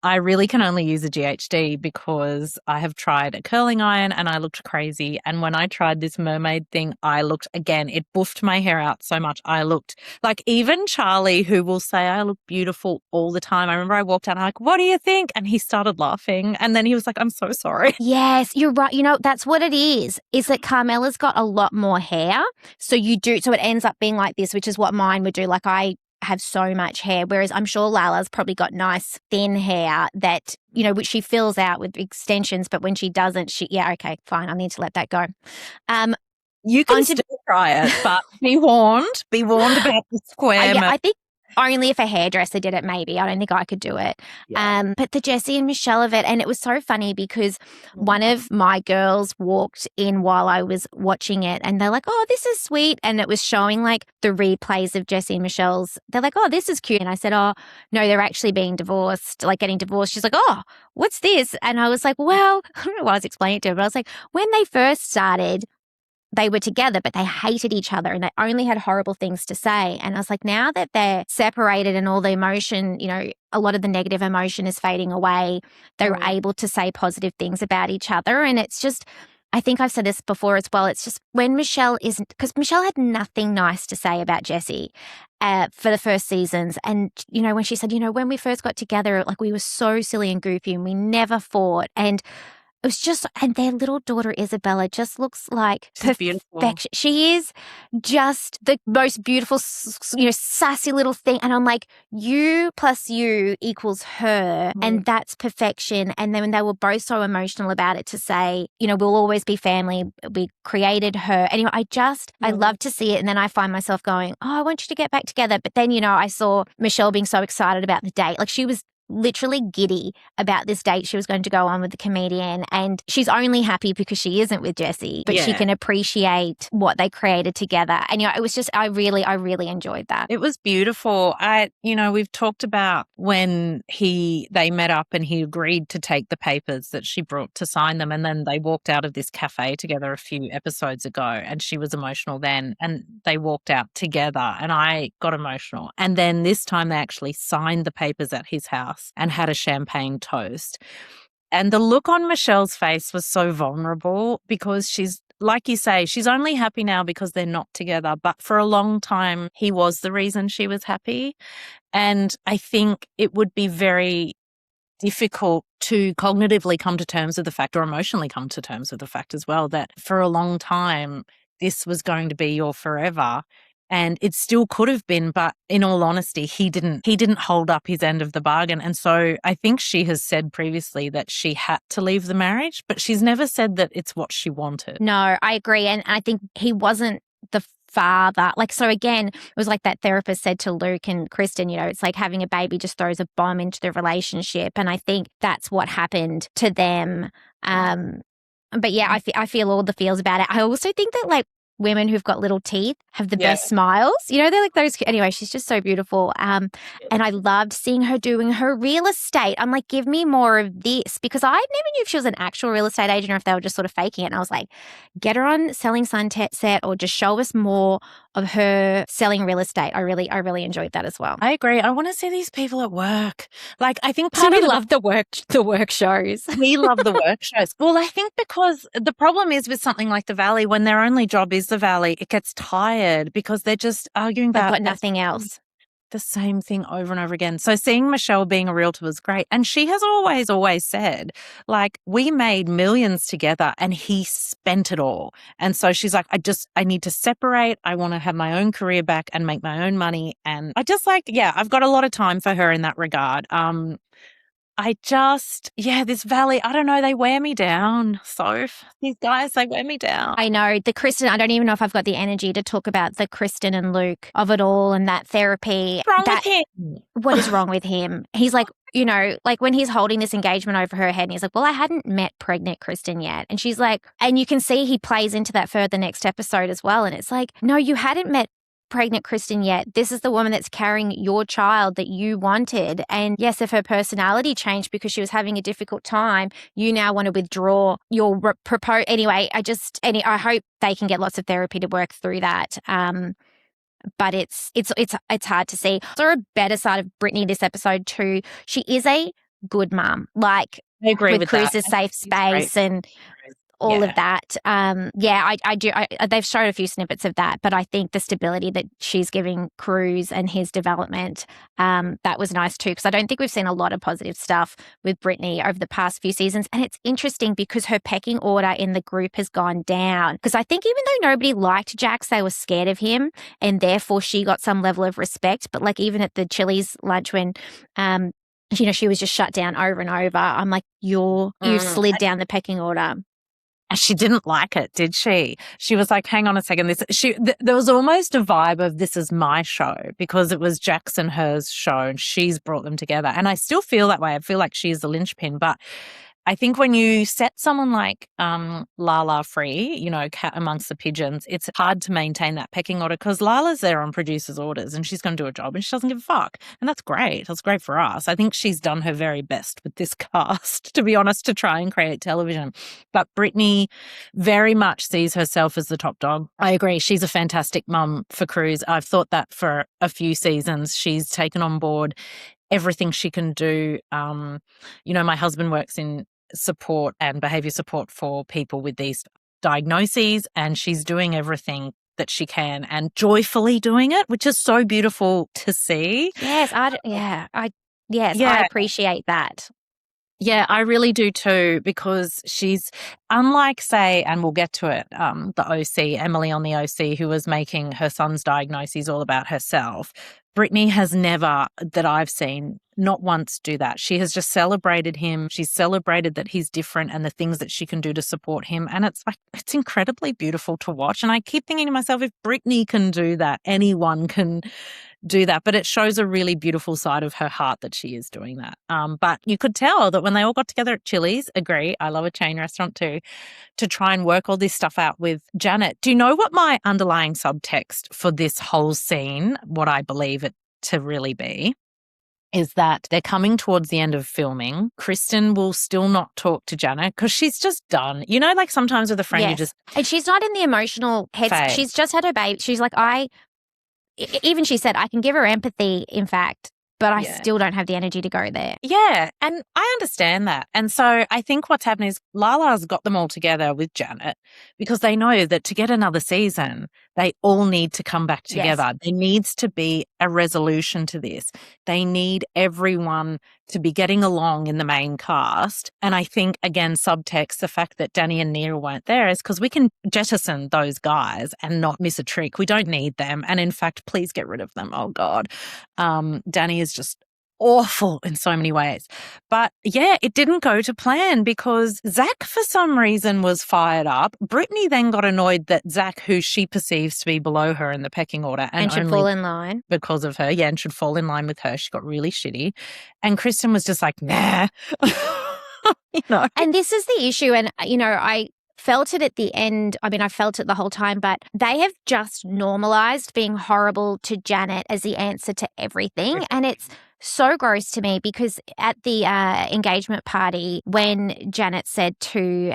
I really can only use a GHD because I have tried a curling iron and I looked crazy. And when I tried this mermaid thing, it buffed my hair out so much. I looked like, even Charlie, who will say I look beautiful all the time. I remember I walked out and I'm like, what do you think? And he started laughing. And then he was like, I'm so sorry. Yes, you're right. That's what it is that Carmela's got a lot more hair. So it ends up being like this, which is what mine would do. Like I have so much hair, whereas I'm sure Lala's probably got nice thin hair that, which she fills out with extensions, but when she doesn't, okay, fine, I need to let that go. You can still try it, but be warned about the square. I think Only if a hairdresser did it, maybe. I don't think I could do it. Yeah. But the Jesse and Michelle of it, and it was so funny because one of my girls walked in while I was watching it and they're like, oh, this is sweet. And it was showing like the replays of Jesse and Michelle's. They're like, oh, this is cute. And I said, oh, no, they're actually being divorced, like getting divorced. She's like, oh, what's this? And I was like, well, I don't know what I was explaining to her, but I was like, when they first started, they were together, but they hated each other and they only had horrible things to say. And I was like, now that they're separated and all the emotion, you know, a lot of the negative emotion is fading away, they were able to say positive things about each other. And it's just, I think I've said this before as well. It's just when Michelle isn't, because Michelle had nothing nice to say about Jesse for the first seasons. And, you know, when she said, you know, when we first got together, like we were so silly and goofy and we never fought. And it was just, and their little daughter Isabella just looks like perfection. She is just the most beautiful, you know, sassy little thing. And I'm like, you plus you equals her. And that's perfection. And then when they were both so emotional about it to say, you know, we'll always be family. We created her. Anyway, I love to see it. And then I find myself going, oh, I want you to get back together. But then, you know, I saw Michelle being so excited about the date. Like she was literally giddy about this date she was going to go on with the comedian, and she's only happy because she isn't with Jesse, but she can appreciate what they created together. And you know, it was just I really enjoyed that. It was beautiful. You know, we've talked about when they met up and he agreed to take the papers that she brought to sign them, and then they walked out of this cafe together a few episodes ago, and she was emotional then, and they walked out together and I got emotional. And then this time they actually signed the papers at his house and had a champagne toast. And the look on Michelle's face was so vulnerable because she's, like you say, she's only happy now because they're not together. But for a long time, he was the reason she was happy. And I think it would be very difficult to cognitively come to terms with the fact, or emotionally come to terms with the fact as well, that for a long time, this was going to be your forever. And it still could have been, but in all honesty, he didn't hold up his end of the bargain. And so I think she has said previously that she had to leave the marriage, but she's never said that it's what she wanted. No, I agree. And I think he wasn't the father. Like, so again, it was like that therapist said to Luke and Kristen, you know, it's like having a baby just throws a bomb into the relationship. And I think that's what happened to them. But yeah, I feel all the feels about it. I also think that like women who've got little teeth have the best smiles. You know, they're like those. Anyway, she's just so beautiful. And I loved seeing her doing her real estate. I'm like, give me more of this, because I never knew if she was an actual real estate agent or if they were just sort of faking it. And I was like, get her on Selling Sunset set or just show us more of her selling real estate. I really enjoyed that as well. I agree. I want to see these people at work. Like, I think part of love the work shows. We love the work shows. Well, I think because the problem is with something like The Valley, when their only job is The Valley, it gets tired because they're just arguing about They've got nothing else. The same thing over and over again. So seeing Michelle being a realtor was great. And she has always said, like, we made millions together and he spent it all. And so she's like, I need to separate. I want to have my own career back and make my own money. And I just like, I've got a lot of time for her in that regard. This Valley, I don't know, they wear me down. So these guys, they wear me down. I know. The Kristen, I don't even know if I've got the energy to talk about the Kristen and Luke of it all and that therapy. What's wrong with him? What is wrong with him? He's like, you know, like when he's holding this engagement over her head and he's like, well, I hadn't met pregnant Kristen yet. And she's like, and you can see he plays into that further next episode as well. And it's like, no, you hadn't met pregnant Kristen yet. This is the woman that's carrying your child that you wanted. And yes, if her personality changed because she was having a difficult time, you now want to withdraw your proposal. Anyway, I hope they can get lots of therapy to work through that. But it's hard to see. Saw a better side of Brittany this episode too. She is a good mum. Like, I agree with Cruz's safe space and all of that. I do. They've showed a few snippets of that, but I think the stability that she's giving Cruz and his development, that was nice too, because I don't think we've seen a lot of positive stuff with Brittany over the past few seasons. And it's interesting because her pecking order in the group has gone down. Because I think even though nobody liked Jax, they were scared of him, and therefore she got some level of respect. But like even at the Chili's lunch when you know, she was just shut down over and over, I'm like, you've slid down the pecking order. And she didn't like it, did she? She was like, hang on a second. There was almost a vibe of this is my show because it was Jack's and hers show and she's brought them together. And I still feel that way. I feel like she is the linchpin. But I think when you set someone like Lala free, you know, cat amongst the pigeons, it's hard to maintain that pecking order because Lala's there on producer's orders and she's going to do a job and she doesn't give a fuck. And that's great. That's great for us. I think she's done her very best with this cast, to be honest, to try and create television. But Brittany very much sees herself as the top dog. I agree. She's a fantastic mum for Cruz. I've thought that for a few seasons. She's taken on board everything she can do. You know, my husband works in support and behaviour support for people with these diagnoses, and she's doing everything that she can and joyfully doing it, which is so beautiful to see. Yes, I appreciate that. Yeah, I really do too, because she's unlike, say, and we'll get to it, the OC, Emily on the OC, who was making her son's diagnoses all about herself. Brittany has never, that I've seen, not once do that. She has just celebrated him. She's celebrated that he's different and the things that she can do to support him. And it's like, it's incredibly beautiful to watch. And I keep thinking to myself, if Brittany can do that, anyone can do that. But it shows a really beautiful side of her heart that she is doing that. But you could tell that when they all got together at Chili's, agree, I love a chain restaurant too, to try and work all this stuff out with Janet. Do you know what my underlying subtext for this whole scene, what I believe it to really be, is that they're coming towards the end of filming. Kristen will still not talk to Janet because she's just done. You know, like sometimes with a friend, you just... And she's not in the emotional head. Phase. She's just had her baby. She's like, even she said, I can give her empathy, in fact, but I still don't have the energy to go there. Yeah, and I understand that. And so I think what's happened is Lala's got them all together with Janet because they know that to get another season, they all need to come back together. Yes. There needs to be a resolution to this. They need everyone to be getting along in the main cast. And I think, again, subtext, the fact that Danny and Nia weren't there is because we can jettison those guys and not miss a trick. We don't need them. And in fact, please get rid of them. Oh, God. Danny is just awful in so many ways. But yeah, it didn't go to plan because Zach, for some reason, was fired up. Brittany then got annoyed that Zach, who she perceives to be below her in the pecking order, and should fall in line because of her, and should fall in line with her. She got really shitty. And Kristen was just like, nah. You know? And this is the issue. And, you know, I felt it at the end. I mean, I felt it the whole time, but they have just normalized being horrible to Janet as the answer to everything. And it's so gross to me because at the engagement party, when Janet said to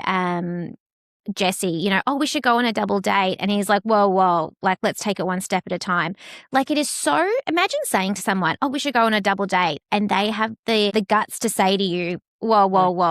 Jesse, you know, oh, we should go on a double date. And he's like, whoa, like, let's take it one step at a time. Like, it is so, imagine saying to someone, oh, we should go on a double date. And they have the guts to say to you, whoa,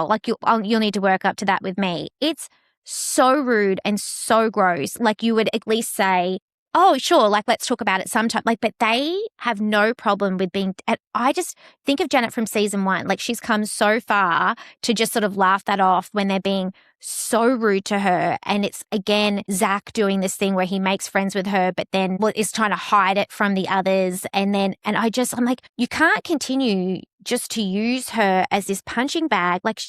like you'll need to work up to that with me. It's so rude and so gross. Like, you would at least say, oh, sure, like, let's talk about it sometime. Like, but they have no problem with being, I just think of Janet from season 1. Like, she's come so far to just sort of laugh that off when they're being so rude to her. And it's, again, Zach doing this thing where he makes friends with her, but then is trying to hide it from the others. And I'm like, you can't continue just to use her as this punching bag. Like,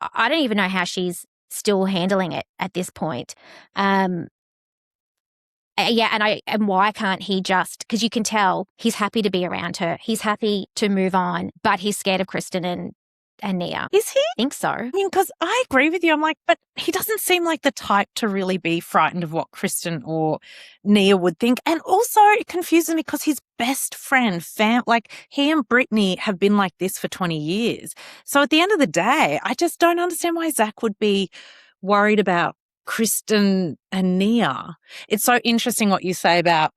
I don't even know how she's still handling it at this point. And why can't he just, because you can tell he's happy to be around her. He's happy to move on, but he's scared of Kristen and Nia. Is he? I think so. I mean, because I agree with you. I'm like, but he doesn't seem like the type to really be frightened of what Kristen or Nia would think. And also it confuses me because his best friend, like he and Brittany have been like this for 20 years. So at the end of the day, I just don't understand why Zach would be worried about Kristen and Nia. It's so interesting what you say about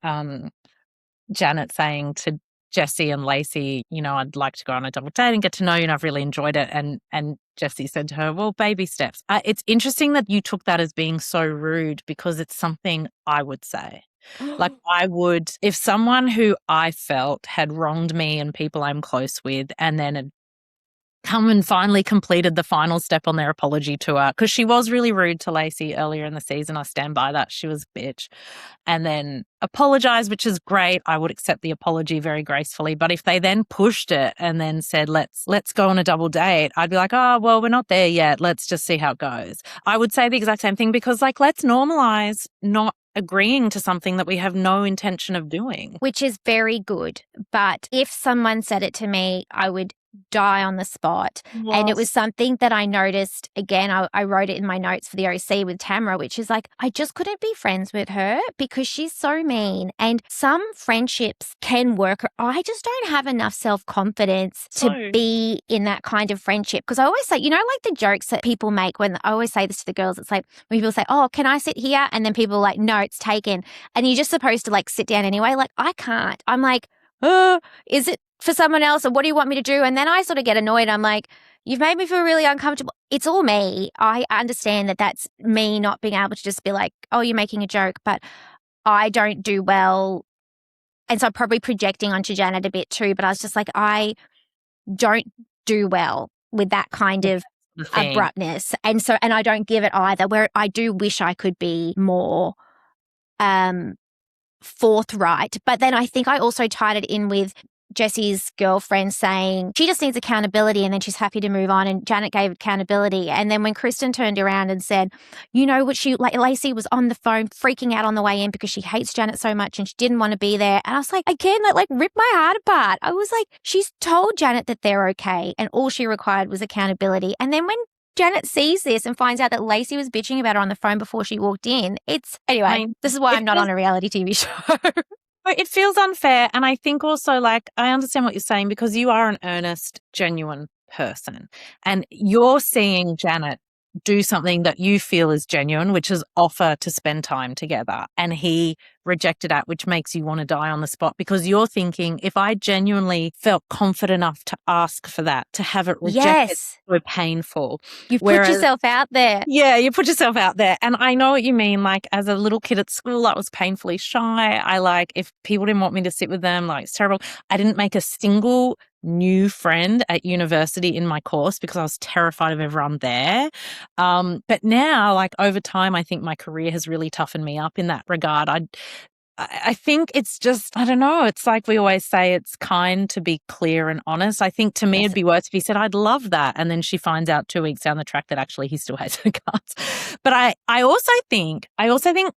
Janet saying to Jesse and Lacey, you know, I'd like to go on a double date and get to know you, and I've really enjoyed it. And Jesse said to her, well, baby steps. It's interesting that you took that as being so rude because it's something I would say. Like, I would, if someone who I felt had wronged me and people I'm close with and then had come and finally completed the final step on their apology tour, because she was really rude to Lacey earlier in the season. I stand by that. She was a bitch. And then apologized, which is great. I would accept the apology very gracefully. But if they then pushed it and then said, let's go on a double date, I'd be like, oh, well, we're not there yet. Let's just see how it goes. I would say the exact same thing, because like, let's normalize not agreeing to something that we have no intention of doing. Which is very good. But if someone said it to me, I would die on the spot. Yes. And it was something that I noticed, again, I wrote it in my notes for the OC with Tamara, which is like, I just couldn't be friends with her because she's so mean. And some friendships can work. I just don't have enough self-confidence to be in that kind of friendship. Because I always say, you know, like the jokes that people make when I always say this to the girls, it's like when people say, oh, can I sit here? And then people are like, no, it's taken. And you're just supposed to like sit down anyway. Like, I can't. I'm like, oh, is it for someone else, or what do you want me to do? And then I sort of get annoyed. I'm like, you've made me feel really uncomfortable. It's all me. I understand that that's me not being able to just be like, oh, you're making a joke, but I don't do well. And so I'm probably projecting onto Janet a bit too, but I was just like, I don't do well with that kind of abruptness. And I don't give it either, where I do wish I could be more forthright. But then I think I also tied it in with Jesse's girlfriend saying she just needs accountability and then she's happy to move on, and Janet gave accountability. And then when Kristen turned around and said, you know what, Lacey was on the phone freaking out on the way in because she hates Janet so much and she didn't want to be there. And I was like, again, that like ripped my heart apart. I was like, she's told Janet that they're okay and all she required was accountability. And then when Janet sees this and finds out that Lacey was bitching about her on the phone before she walked in, this is why I'm not on a reality TV show. It feels unfair. And I think also, like, I understand what you're saying, because you are an earnest, genuine person. And you're seeing Janet do something that you feel is genuine, which is offer to spend time together. And he rejected that, which makes you want to die on the spot, because you're thinking, if I genuinely felt confident enough to ask for that, to have it rejected, so painful. You've put yourself out there. Yeah, you put yourself out there. And I know what you mean. Like, as a little kid at school, I was painfully shy. If people didn't want me to sit with them, like, it's terrible. I didn't make a single new friend at university in my course because I was terrified of everyone there. But now, like, over time, I think my career has really toughened me up in that regard. I think it's just, I don't know, it's like we always say, it's kind to be clear and honest. I think to me it'd be worse if he said, I'd love that. And then she finds out 2 weeks down the track that actually he still hates her guts. But I also think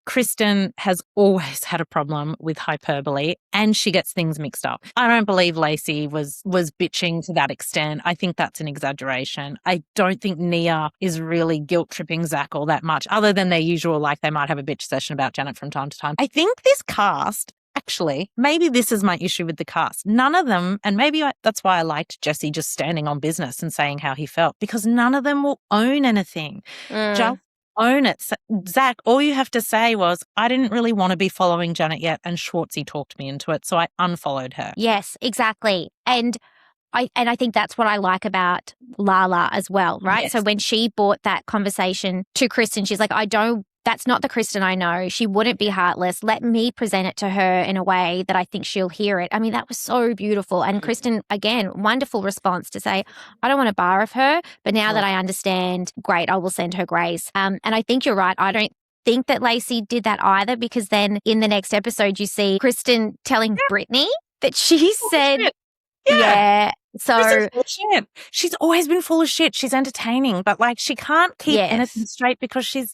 Kristen has always had a problem with hyperbole, and she gets things mixed up. I don't believe Lacey was bitching to that extent. I think that's an exaggeration. I don't think Nia is really guilt tripping Zach all that much, other than their usual, like, they might have a bitch session about Janet from time to time. I think this cast, actually, maybe this is my issue with the cast. None of them, and that's why I liked Jesse just standing on business and saying how he felt, because none of them will own anything. Just own it. So, Zach, all you have to say was, I didn't really want to be following Janet yet, and Schwartzy talked me into it, so I unfollowed her. Yes, exactly. And I think that's what I like about Lala as well, right? Yes. So when she brought that conversation to Kristen, she's like, that's not the Kristen I know. She wouldn't be heartless. Let me present it to her in a way that I think she'll hear it. I mean, that was so beautiful. And Kristen, again, wonderful response to say, I don't want to bar of her, but now that I understand, great, I will send her grace. And I think you're right. I don't think that Lacey did that either, because then in the next episode, you see Kristen telling Brittany that she said, so she's always been full of shit. She's entertaining, but like, she can't keep anything straight because she's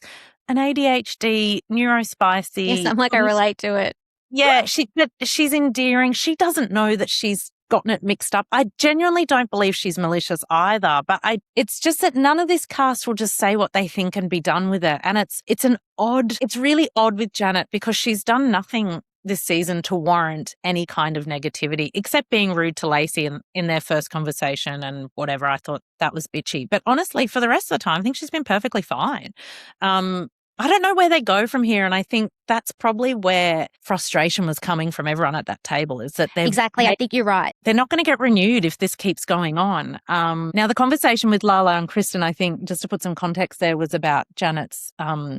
an ADHD, neurospicy. Yes, I'm like, I relate to it. Yeah, she's endearing. She doesn't know that she's gotten it mixed up. I genuinely don't believe she's malicious either, but it's just that none of this cast will just say what they think and be done with it. And it's really odd with Janet, because she's done nothing this season to warrant any kind of negativity, except being rude to Lacey in their first conversation and whatever. I thought that was bitchy. But honestly, for the rest of the time, I think she's been perfectly fine. I don't know where they go from here. And I think that's probably where frustration was coming from everyone at that table, is that Exactly. I think you're right. they're not going to get renewed if this keeps going on. Now, the conversation with Lala and Kristen, I think, just to put some context there, was about Janet's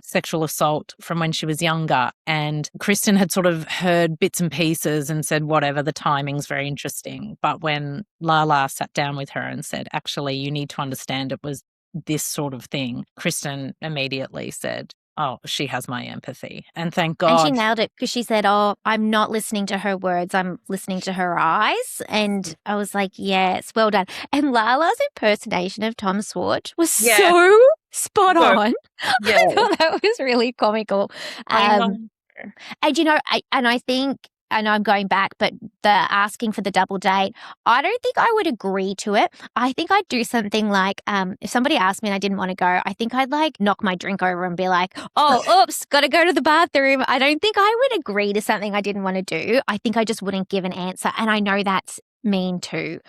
sexual assault from when she was younger. And Kristen had sort of heard bits and pieces and said, whatever, the timing's very interesting. But when Lala sat down with her and said, actually, you need to understand it was this sort of thing, Kristen immediately said, oh, she has my empathy. And thank God. And she nailed it because she said, oh, I'm not listening to her words. I'm listening to her eyes. And I was like, yes, well done. And Lala's impersonation of Tom Schwartz was so spot on. Yeah. I thought that was really comical. And, I think, I know I'm going back, but the asking for the double date, I don't think I would agree to it. I think I'd do something like, if somebody asked me and I didn't want to go, I think I'd like knock my drink over and be like, oh, oops, got to go to the bathroom. I don't think I would agree to something I didn't want to do. I think I just wouldn't give an answer. And I know that's mean too.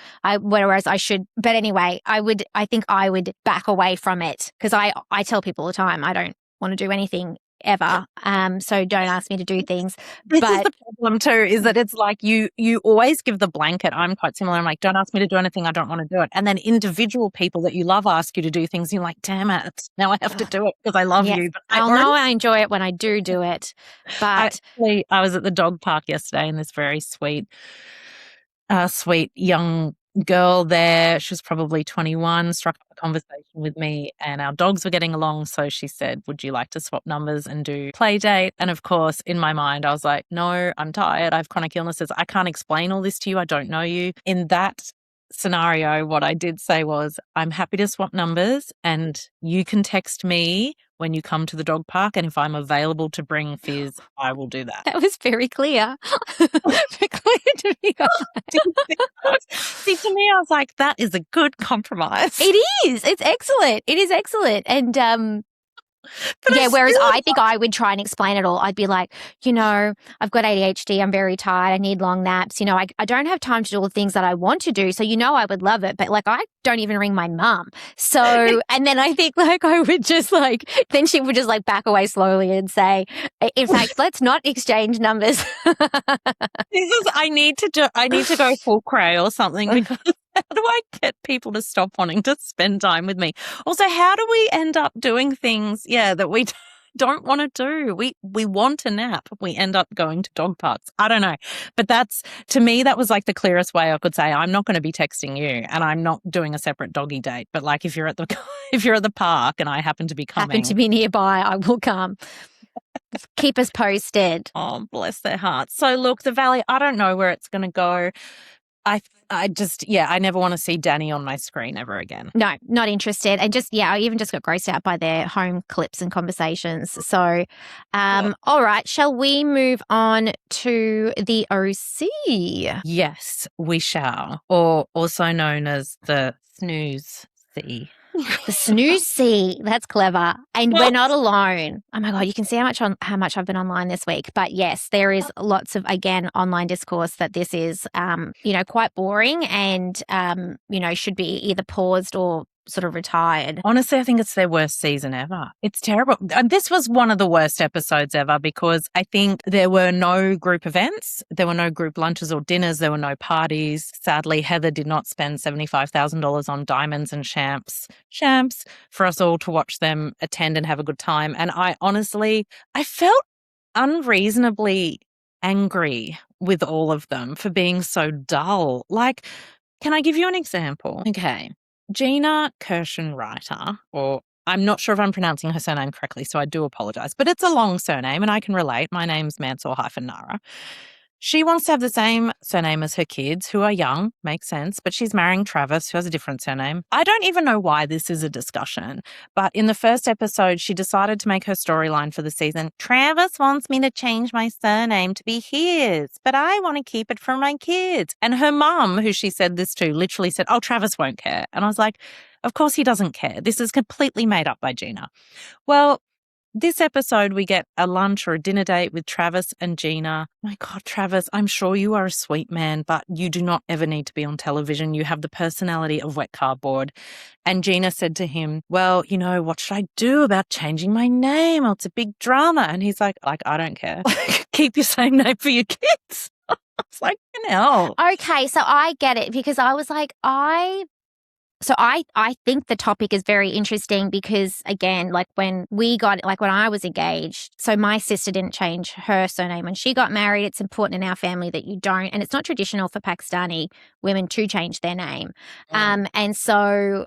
Whereas I should, but anyway, I think I would back away from it because I tell people all the time, I don't want to do anything ever. So don't ask me to do things. This is the problem too, is that it's like you always give the blanket. I'm quite similar. I'm like, don't ask me to do anything. I don't want to do it. And then individual people that you love ask you to do things. And you're like, damn it. Now I have to do it because I love you. But I enjoy it when I do it. But I was at the dog park yesterday and this very sweet young girl there, she was probably 21, struck up a conversation with me and our dogs were getting along. So she said, would you like to swap numbers and do play date? And of course, in my mind, I was like, no, I'm tired. I have chronic illnesses. I can't explain all this to you. I don't know you. In that scenario, what I did say was, I'm happy to swap numbers and you can text me when you come to the dog park, and if I'm available to bring Fizz, I will do that. That was very clear. Very clear to me. See, to me, I was like, that is a good compromise. It is. It's excellent. It is excellent. And whereas I think I would try and explain it all. I'd be like, I've got ADHD. I'm very tired. I need long naps. I don't have time to do all the things that I want to do. So, I would love it. But like, I don't even ring my mum. So, and then I think like I would just like, then she would just like back away slowly and say, in fact, let's not exchange numbers. I need to go full cray or something because how do I get people to stop wanting to spend time with me? Also, how do we end up doing things, that we don't want to do? We want a nap. We end up going to dog parks. I don't know. But to me, that was like the clearest way I could say, I'm not going to be texting you and I'm not doing a separate doggy date. But like if you're at the park and I happen to be coming. Happen to be nearby, I will come. Keep us posted. Oh, bless their hearts. So look, the Valley, I don't know where it's going to go. I just, I never want to see Danny on my screen ever again. No, not interested. And I even just got grossed out by their home clips and conversations. So, all right, shall we move on to the OC? Yes, we shall. Or also known as the Snooze C. The Snooze C. That's clever. And we're not alone. Oh my God, you can see how much I've been online this week. But yes, there is lots of, again, online discourse that this is, quite boring and, should be either paused or sort of retired. Honestly, I think it's their worst season ever. It's terrible. And this was one of the worst episodes ever because I think there were no group events. There were no group lunches or dinners. There were no parties. Sadly, Heather did not spend $75,000 on diamonds and champs for us all to watch them attend and have a good time. And I felt unreasonably angry with all of them for being so dull. Like, can I give you an example? Okay. Gina Kirschenreiter, or I'm not sure if I'm pronouncing her surname correctly, so I do apologize, but it's a long surname and I can relate. My name's Mansour-Nara. She wants to have the same surname as her kids, who are young, makes sense, but she's marrying Travis, who has a different surname. I don't even know why this is a discussion, but in the first episode, she decided to make her storyline for the season. Travis wants me to change my surname to be his, but I want to keep it for my kids. And her mum, who she said this to, literally said, oh, Travis won't care. And I was like, of course he doesn't care. This is completely made up by Gina. Well, this episode, we get a lunch or a dinner date with Travis and Gina. My God, Travis, I'm sure you are a sweet man, but you do not ever need to be on television. You have the personality of wet cardboard. And Gina said to him, well, you know, what should I do about changing my name? Oh, it's a big drama. And he's like, I don't care. Keep your same name for your kids. It's like, you know. Okay, so I get it because I was like, I think the topic is very interesting because, again, like when I was engaged, so my sister didn't change her surname when she got married. It's important in our family that you don't, and it's not traditional for Pakistani women to change their name. And so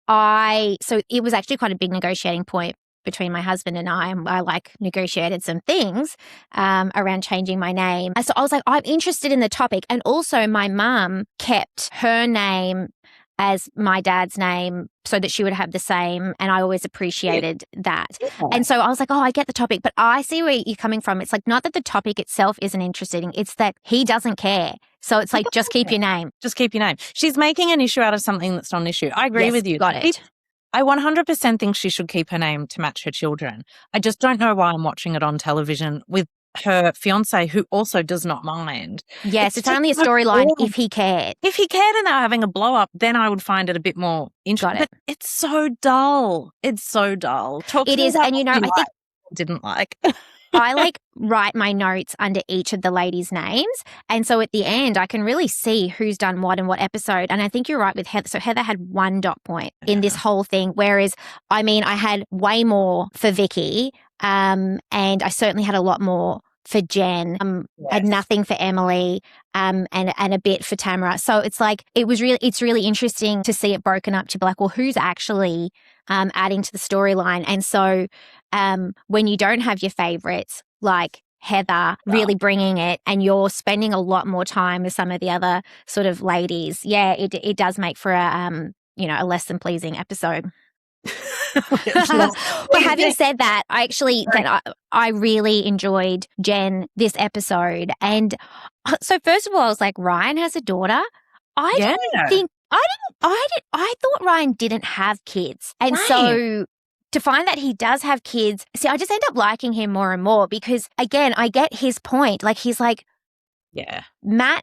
it was actually quite a big negotiating point between my husband and I. And I negotiated some things around changing my name. And so I was like, I'm interested in the topic. And also my mum kept her name as my dad's name so that she would have the same. And I always appreciated that. Yeah. And so I was like, oh, I get the topic, but I see where you're coming from. It's like, not that the topic itself isn't interesting. It's that he doesn't care. So it's like, just keep your name. Just keep your name. She's making an issue out of something that's not an issue. I agree with you. Got it. I 100% think she should keep her name to match her children. I just don't know why I'm watching it on television with her fiance, who also does not mind. Yes, it's only a storyline if he cared. If he cared and they were having a blow up, then I would find it a bit more interesting. But it's so dull. It's so dull. It is, and I think didn't like. I write my notes under each of the ladies' names. And so at the end, I can really see who's done what in what episode. And I think you're right with Heather. So Heather had 1 dot point in this whole thing. Whereas, I had way more for Vicky. And I certainly had a lot more for Jen. I had nothing for Emily, and a bit for Tamara. So it's like, it's really interesting to see it broken up to be like, well, who's actually adding to the storyline? And so when you don't have your favorites, like Heather really bringing it, and you're spending a lot more time with some of the other sort of ladies, it does make for a less than pleasing episode. But having said that, I really enjoyed Jen this episode. And so first of all, I was like, Ryan has a daughter. I thought Ryan didn't have kids. And so to find that he does have kids, I just end up liking him more and more because, again, I get his point. Like, he's like, Matt,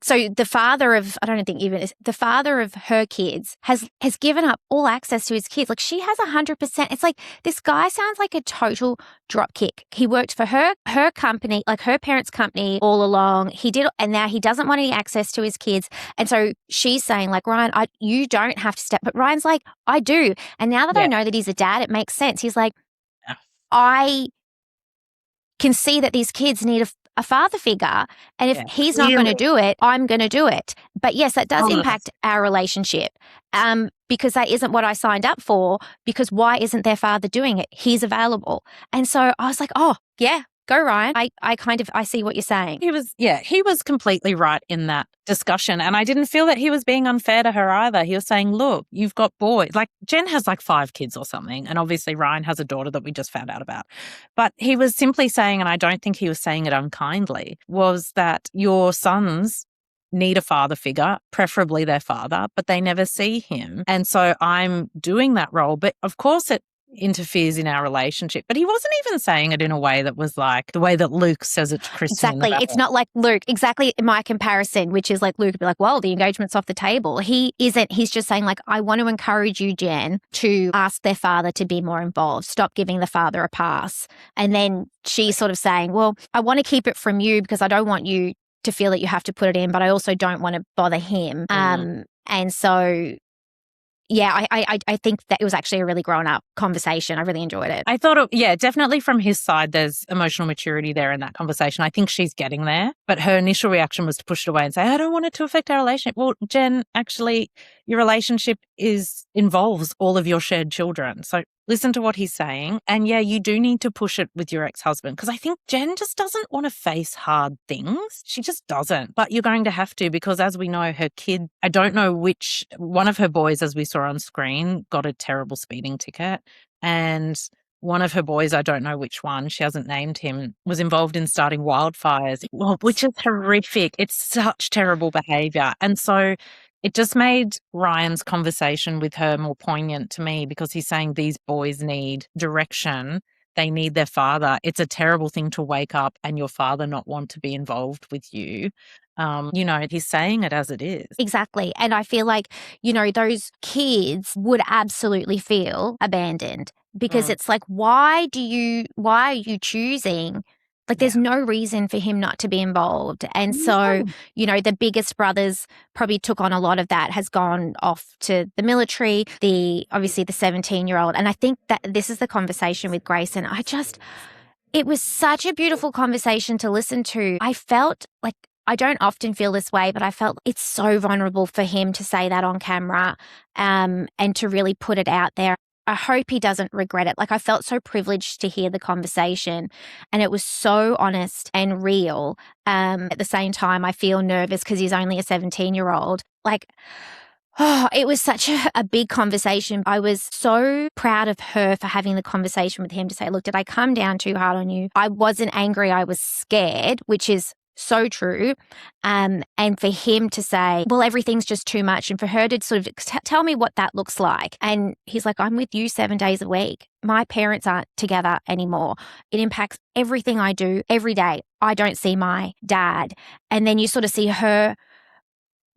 so the father of, the father of her kids has given up all access to his kids. Like, she has 100%. It's like, this guy sounds like a total dropkick. He worked for her company, like her parents' company all along. And now he doesn't want any access to his kids. And so she's saying, like, Ryan, you don't have to step. But Ryan's like, I do. And now that I know that he's a dad, it makes sense. He's like, I can see that these kids need a father figure, and if he's not going to do it, I'm going to do it. But yes, that does impact our relationship, because that isn't what I signed up for, because why isn't their father doing it? He's available. And so I was like, oh, yeah, go Ryan. I see what you're saying. He was completely right in that discussion. And I didn't feel that he was being unfair to her either. He was saying, look, you've got boys. Like, Jen has 5 kids or something. And obviously Ryan has a daughter that we just found out about. But he was simply saying, and I don't think he was saying it unkindly, was that your sons need a father figure, preferably their father, but they never see him. And so I'm doing that role. But of course it interferes in our relationship. But he wasn't even saying it in a way that was like the way that Luke says it to Kristen. Exactly. It's not like Luke. Exactly my comparison, which is like Luke would be like, well, the engagement's off the table. He isn't. He's just saying, like, I want to encourage you, Jen, to ask their father to be more involved. Stop giving the father a pass. And then she's sort of saying, well, I want to keep it from you because I don't want you to feel that you have to put it in, but I also don't want to bother him. And so I think that it was actually a really grown up conversation. I really enjoyed it. I thought, definitely from his side, there's emotional maturity there in that conversation. I think she's getting there, but her initial reaction was to push it away and say, I don't want it to affect our relationship. Well, Jen, actually, your relationship involves all of your shared children. So listen to what he's saying. And you do need to push it with your ex-husband, because I think Jen just doesn't want to face hard things. She just doesn't. But you're going to have to, because as we know, her kid, I don't know which one of her boys, as we saw on screen, got a terrible speeding ticket. And one of her boys, I don't know which one, she hasn't named him, was involved in starting wildfires, which is horrific. It's such terrible behavior. And so it just made Ryan's conversation with her more poignant to me, because he's saying these boys need direction they need their father. It's a terrible thing to wake up and your father not want to be involved with you. He's saying it as it is. Exactly. And I feel like, those kids would absolutely feel abandoned because it's like, why are you choosing? Like, there's no reason for him not to be involved. And so, the biggest brothers probably took on a lot of that, has gone off to the military, obviously the 17-year-old. And I think that this is the conversation with Grace. And it was such a beautiful conversation to listen to. I felt like, I don't often feel this way, but I felt it's so vulnerable for him to say that on camera, and to really put it out there. I hope he doesn't regret it. Like, I felt so privileged to hear the conversation, and it was so honest and real. At the same time, I feel nervous because he's only a 17-year-old. Like, it was such a big conversation. I was so proud of her for having the conversation with him to say, look, did I come down too hard on you? I wasn't angry. I was scared, which is so true. And for him to say, well, everything's just too much. And for her to sort of tell me what that looks like. And he's like, I'm with you 7 days a week. My parents aren't together anymore. It impacts everything I do every day. I don't see my dad. And then you sort of see her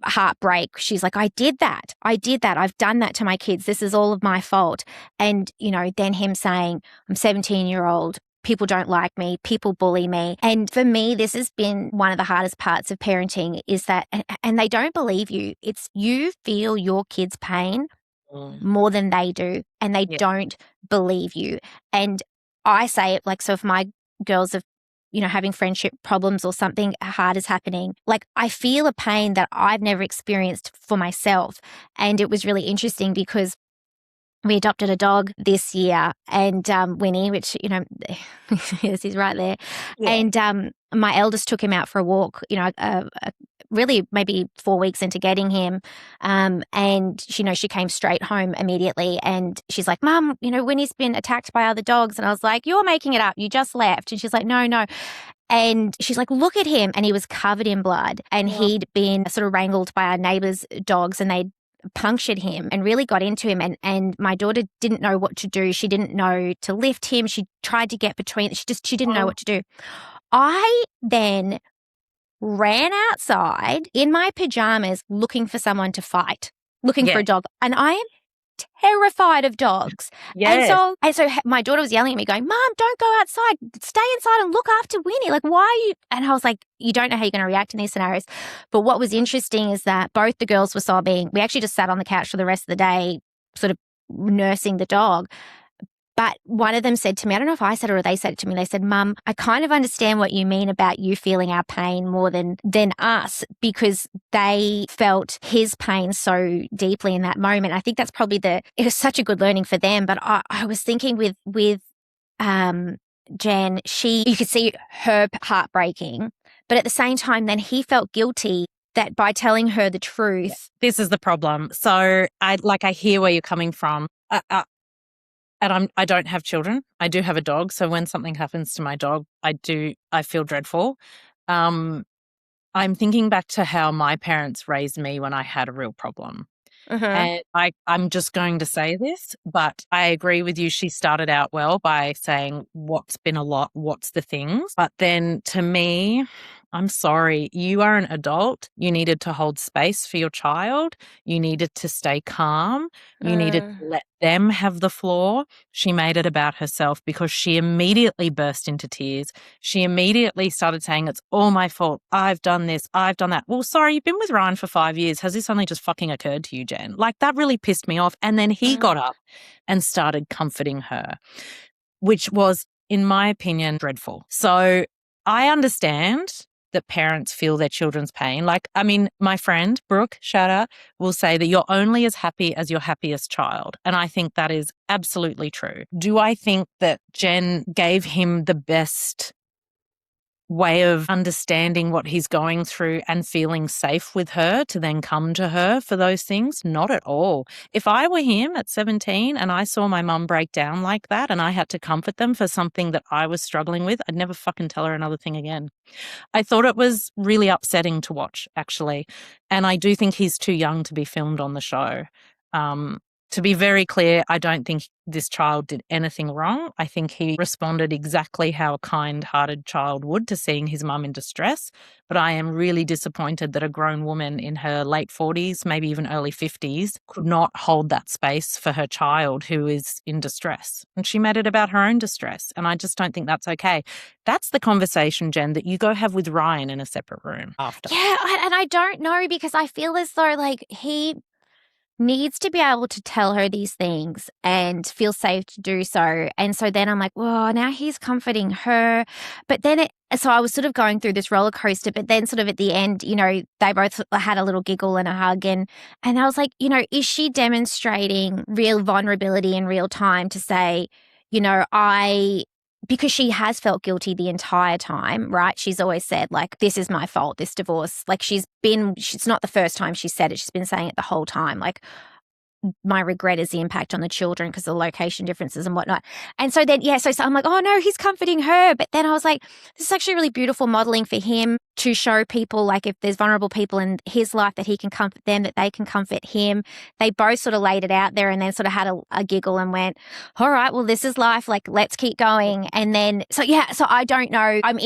heartbreak. She's like, I did that. I've done that to my kids. This is all of my fault. And, then him saying, I'm 17-year-old. People don't like me. People bully me. And for me, this has been one of the hardest parts of parenting is that, and they don't believe you. It's you feel your kids' pain more than they do, and they don't believe you. And I say it like, so if my girls have, having friendship problems or something hard is happening, like I feel a pain that I've never experienced for myself. And it was really interesting because we adopted a dog this year, and Winnie, which, yes, he's right there. Yeah. And my eldest took him out for a walk, really maybe 4 weeks into getting him. And she came straight home immediately, and she's like, Mum, Winnie's been attacked by other dogs. And I was like, you're making it up. You just left. And she's like, no. And she's like, look at him. And he was covered in blood, and he'd been sort of wrangled by our neighbours' dogs, and they'd punctured him and really got into him. And my daughter didn't know what to do. She didn't know to lift him. She tried to get between. She didn't know what to do. I then ran outside in my pajamas looking for someone to fight, looking for a dog. And I am terrified of dogs. Yes. And so my daughter was yelling at me going, Mom, don't go outside. Stay inside and look after Winnie. Like, why are you? And I was like, you don't know how you're going to react in these scenarios. But what was interesting is that both the girls were sobbing. We actually just sat on the couch for the rest of the day, sort of nursing the dog. But one of them said to me, I don't know if I said it or they said it to me, they said, Mum, I kind of understand what you mean about you feeling our pain more than us, because they felt his pain so deeply in that moment. I think that's probably it was such a good learning for them. But I was thinking with Jen, you could see her heartbreaking, but at the same time, then he felt guilty that by telling her the truth. This is the problem. So I hear where you're coming from. And I don't have children. I do have a dog. So when something happens to my dog, I feel dreadful. I'm thinking back to how my parents raised me when I had a real problem. And I'm just going to say this, but I agree with you. She started out well by saying, what's been a lot, what's the things? But then to me, I'm sorry, you are an adult. You needed to hold space for your child. You needed to stay calm. You needed to let them have the floor. She made it about herself because she immediately burst into tears. She immediately started saying, it's all my fault. I've done this. I've done that. Well, sorry, you've been with Ryan for 5 years. Has this only just fucking occurred to you, Jen? Like, that really pissed me off. And then he got up and started comforting her, which was, in my opinion, dreadful. So I understand that parents feel their children's pain. Like, I mean, my friend, Brooke, shout out, will say that you're only as happy as your happiest child. And I think that is absolutely true. Do I think that Jen gave him the best way of understanding what he's going through and feeling safe with her to then come to her for those things? Not at all. If I were him at 17 and I saw my mum break down like that and I had to comfort them for something that I was struggling with, I'd never fucking tell her another thing again. I thought it was really upsetting to watch, actually. And I do think he's too young to be filmed on the show. to be very clear, I don't think this child did anything wrong. I think he responded exactly how a kind-hearted child would to seeing his mum in distress. But I am really disappointed that a grown woman in her late 40s, maybe even early 50s, could not hold that space for her child who is in distress. And she made it about her own distress. And I just don't think that's okay. That's the conversation, Jen, that you go have with Ryan in a separate room after. Yeah, and I don't know, because I feel as though like he needs to be able to tell her these things and feel safe to do so. And so then I'm like, well, now he's comforting her. But then so I was sort of going through this roller coaster, but then sort of at the end, you know, they both had a little giggle and a hug. And I was like, you know, is she demonstrating real vulnerability in real time to say, you know, because she has felt guilty the entire time, right? She's always said, like, this is my fault, this divorce. Like, it's not the first time she said it. She's been saying it the whole time. Like, my regret is the impact on the children because of the location differences and whatnot. And so then, so I'm like, oh no, he's comforting her. But then I was like, this is actually really beautiful modeling for him to show people, like, if there's vulnerable people in his life, that he can comfort them, that they can comfort him. They both sort of laid it out there and then sort of had a giggle and went, all right, well, this is life. Like, let's keep going. And then, so I don't know. I'm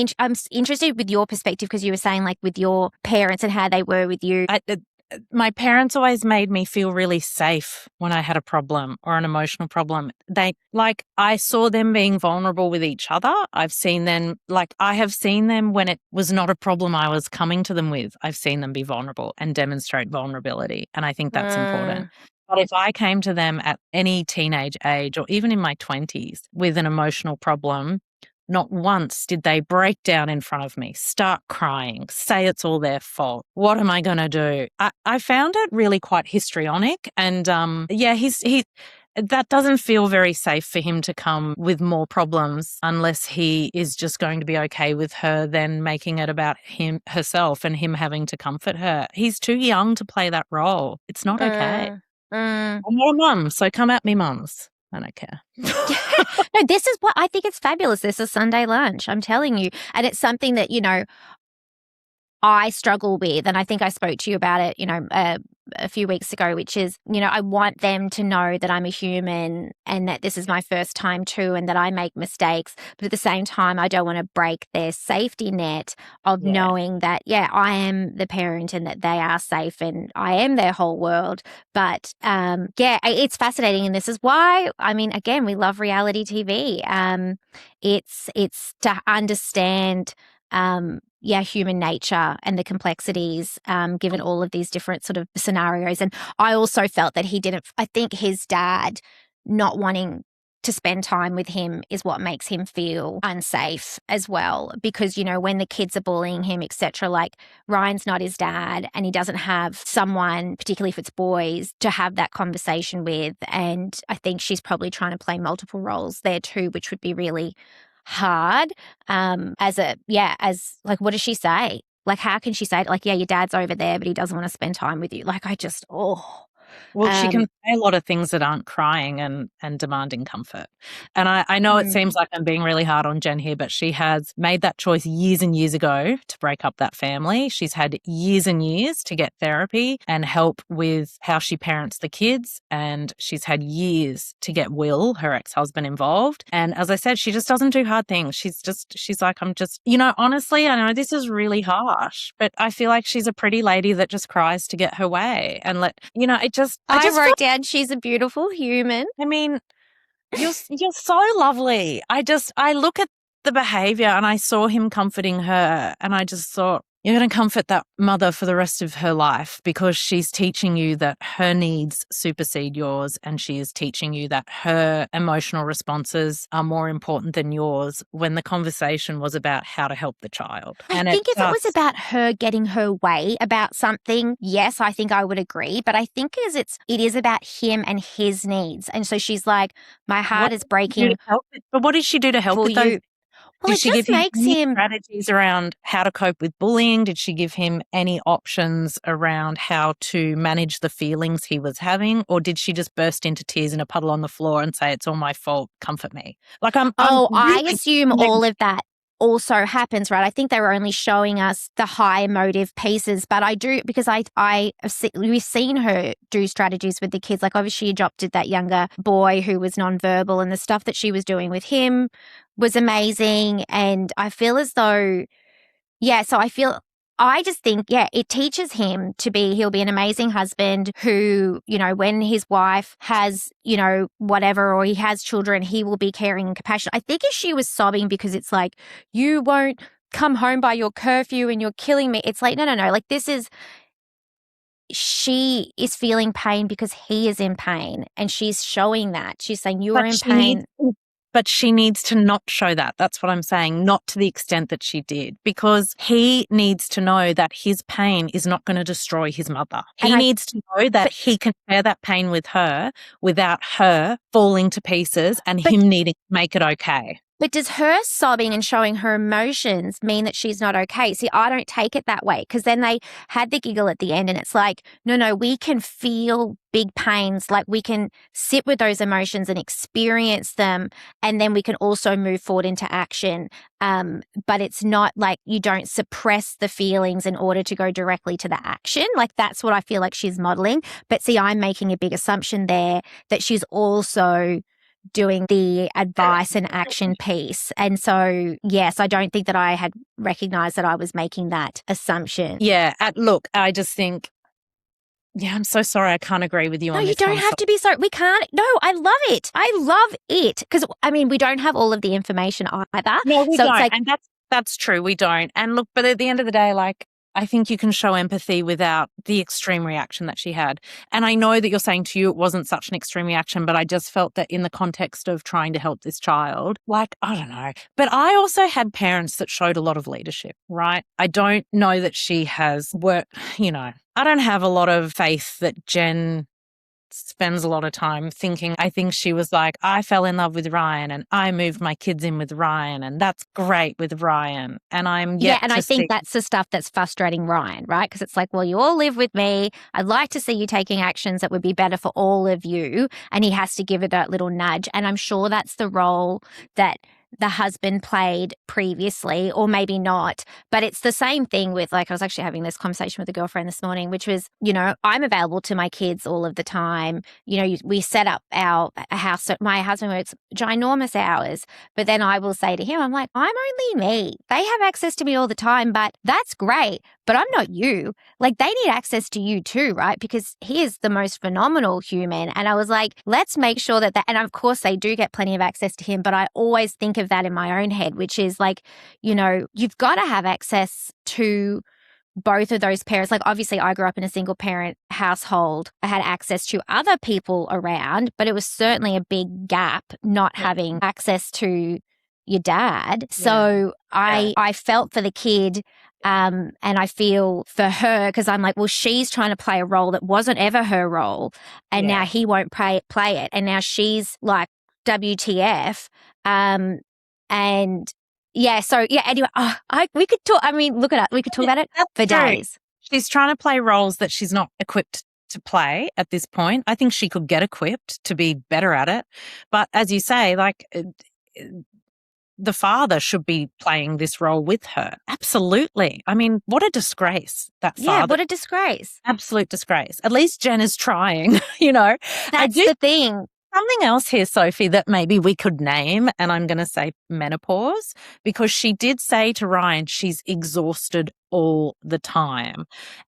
interested with your perspective, because you were saying, like, with your parents and how they were with you. My parents always made me feel really safe when I had a problem or an emotional problem. I saw them being vulnerable with each other. I have seen them when it was not a problem I was coming to them with. I've seen them be vulnerable and demonstrate vulnerability. And I think that's important. But if I came to them at any teenage age or even in my 20s with an emotional problem, not once did they break down in front of me, start crying, say it's all their fault. What am I going to do? I found it really quite histrionic. And that doesn't feel very safe for him to come with more problems unless he is just going to be okay with her then making it about herself and him having to comfort her. He's too young to play that role. It's not okay. I'm not a mum, so come at me, mums. I don't care. No, this is what I think. It's fabulous. This is Sunday lunch, I'm telling you. And it's something that, you know, I struggle with. And I think I spoke to you about it, you know, a few weeks ago, which is, you know, I want them to know that I'm a human and that this is my first time too, and that I make mistakes. But at the same time, I don't want to break their safety net of knowing that, I am the parent and that they are safe and I am their whole world. But it's fascinating. And this is why, I mean, again, we love reality TV. It's to understand human nature and the complexities, given all of these different sort of scenarios. And I also felt that I think his dad not wanting to spend time with him is what makes him feel unsafe as well. Because, you know, when the kids are bullying him, etc., like, Ryan's not his dad and he doesn't have someone, particularly if it's boys, to have that conversation with. And I think she's probably trying to play multiple roles there too, which would be really hard. What does she say? Like, how can she say it? Like, your dad's over there, but he doesn't want to spend time with you. Like, she can say a lot of things that aren't crying and demanding comfort. And I know it seems like I'm being really hard on Jen here, but she has made that choice years and years ago to break up that family. She's had years and years to get therapy and help with how she parents the kids. And she's had years to get Will, her ex-husband, involved. And as I said, she just doesn't do hard things. She's like, honestly, I know this is really harsh, but I feel like she's a pretty lady that just cries to get her way and I wrote down, she's a beautiful human. I mean, you're so lovely. I look at the behaviour and I saw him comforting her and I just thought, you're going to comfort that mother for the rest of her life because she's teaching you that her needs supersede yours, and she is teaching you that her emotional responses are more important than yours, when the conversation was about how to help the child. I think if it was about her getting her way about something, yes, I think I would agree. But I think it is about him and his needs. And so she's like, my heart is breaking. But what did she do to help with those? Well, did she give him strategies around how to cope with bullying? Did she give him any options around how to manage the feelings he was having? Or did she just burst into tears in a puddle on the floor and say, it's all my fault, comfort me? I assume all of that. also happens, right? I think they were only showing us the high emotive pieces, but I do, because we've seen her do strategies with the kids. Like obviously she adopted that younger boy who was nonverbal, and the stuff that she was doing with him was amazing. And I feel as though, I just think, it teaches him he'll be an amazing husband who, when his wife has, whatever, or he has children, he will be caring and compassionate. I think if she was sobbing because it's like, you won't come home by your curfew and you're killing me. It's like, no. Like she is feeling pain because he is in pain, and she's showing that. She's saying, you are in pain. But she needs to not show that. That's what I'm saying. Not to the extent that she did, because he needs to know that his pain is not going to destroy his mother. He needs to know that he can share that pain with her without her falling to pieces and him needing to make it okay. But does her sobbing and showing her emotions mean that she's not okay? See, I don't take it that way, because then they had the giggle at the end, and it's like, no, we can feel big pains. Like we can sit with those emotions and experience them, and then we can also move forward into action. But it's not like you don't suppress the feelings in order to go directly to the action. Like that's what I feel like she's modeling. But see, I'm making a big assumption there that she's also doing the advice and action piece. And so, yes, I don't think that I had recognized that I was making that assumption. Yeah. Look, I just think, I'm so sorry. I can't agree with you on this. No, you don't have to be sorry. We can't. No, I love it. I love it. Because, we don't have all of the information either. No, we don't. And that's true. We don't. And look, but at the end of the day, like, I think you can show empathy without the extreme reaction that she had. And I know that you're saying to you it wasn't such an extreme reaction, but I just felt that in the context of trying to help this child, like, I don't know. But I also had parents that showed a lot of leadership, right? I don't know that she has worked, I don't have a lot of faith that Jen spends a lot of time thinking. I think she was like, I fell in love with Ryan and I moved my kids in with Ryan and that's great with Ryan. And I think that's the stuff that's frustrating Ryan, right? Because it's like, well, you all live with me. I'd like to see you taking actions that would be better for all of you. And he has to give it that little nudge. And I'm sure that's the role that the husband played previously, or maybe not. But it's the same thing with, like, I was actually having this conversation with a girlfriend this morning, which was, I'm available to my kids all of the time. We set up our house. So my husband works ginormous hours, but then I will say to him, I'm like, I'm only me. They have access to me all the time, but that's great. But I'm not you. Like, they need access to you too, right? Because he is the most phenomenal human. And I was like, let's make sure that, and of course they do get plenty of access to him, but I always think of that in my own head, which is like, you've got to have access to both of those parents. Like, obviously I grew up in a single parent household. I had access to other people around, but it was certainly a big gap not having access to your dad. So I felt for the kid. And I feel for her, because I'm like, well, she's trying to play a role that wasn't ever her role. And now he won't play it. And now she's like, WTF. Anyway, we could talk. Look at it. We could talk about it for days. She's trying to play roles that she's not equipped to play at this point. I think she could get equipped to be better at it. But as you say, like, the father should be playing this role with her. Absolutely. What a disgrace, that father. Yeah, what a disgrace. Absolute disgrace. At least Jen is trying, That's the thing. Something else here, Sophie, that maybe we could name, and I'm going to say menopause, because she did say to Ryan she's exhausted all the time.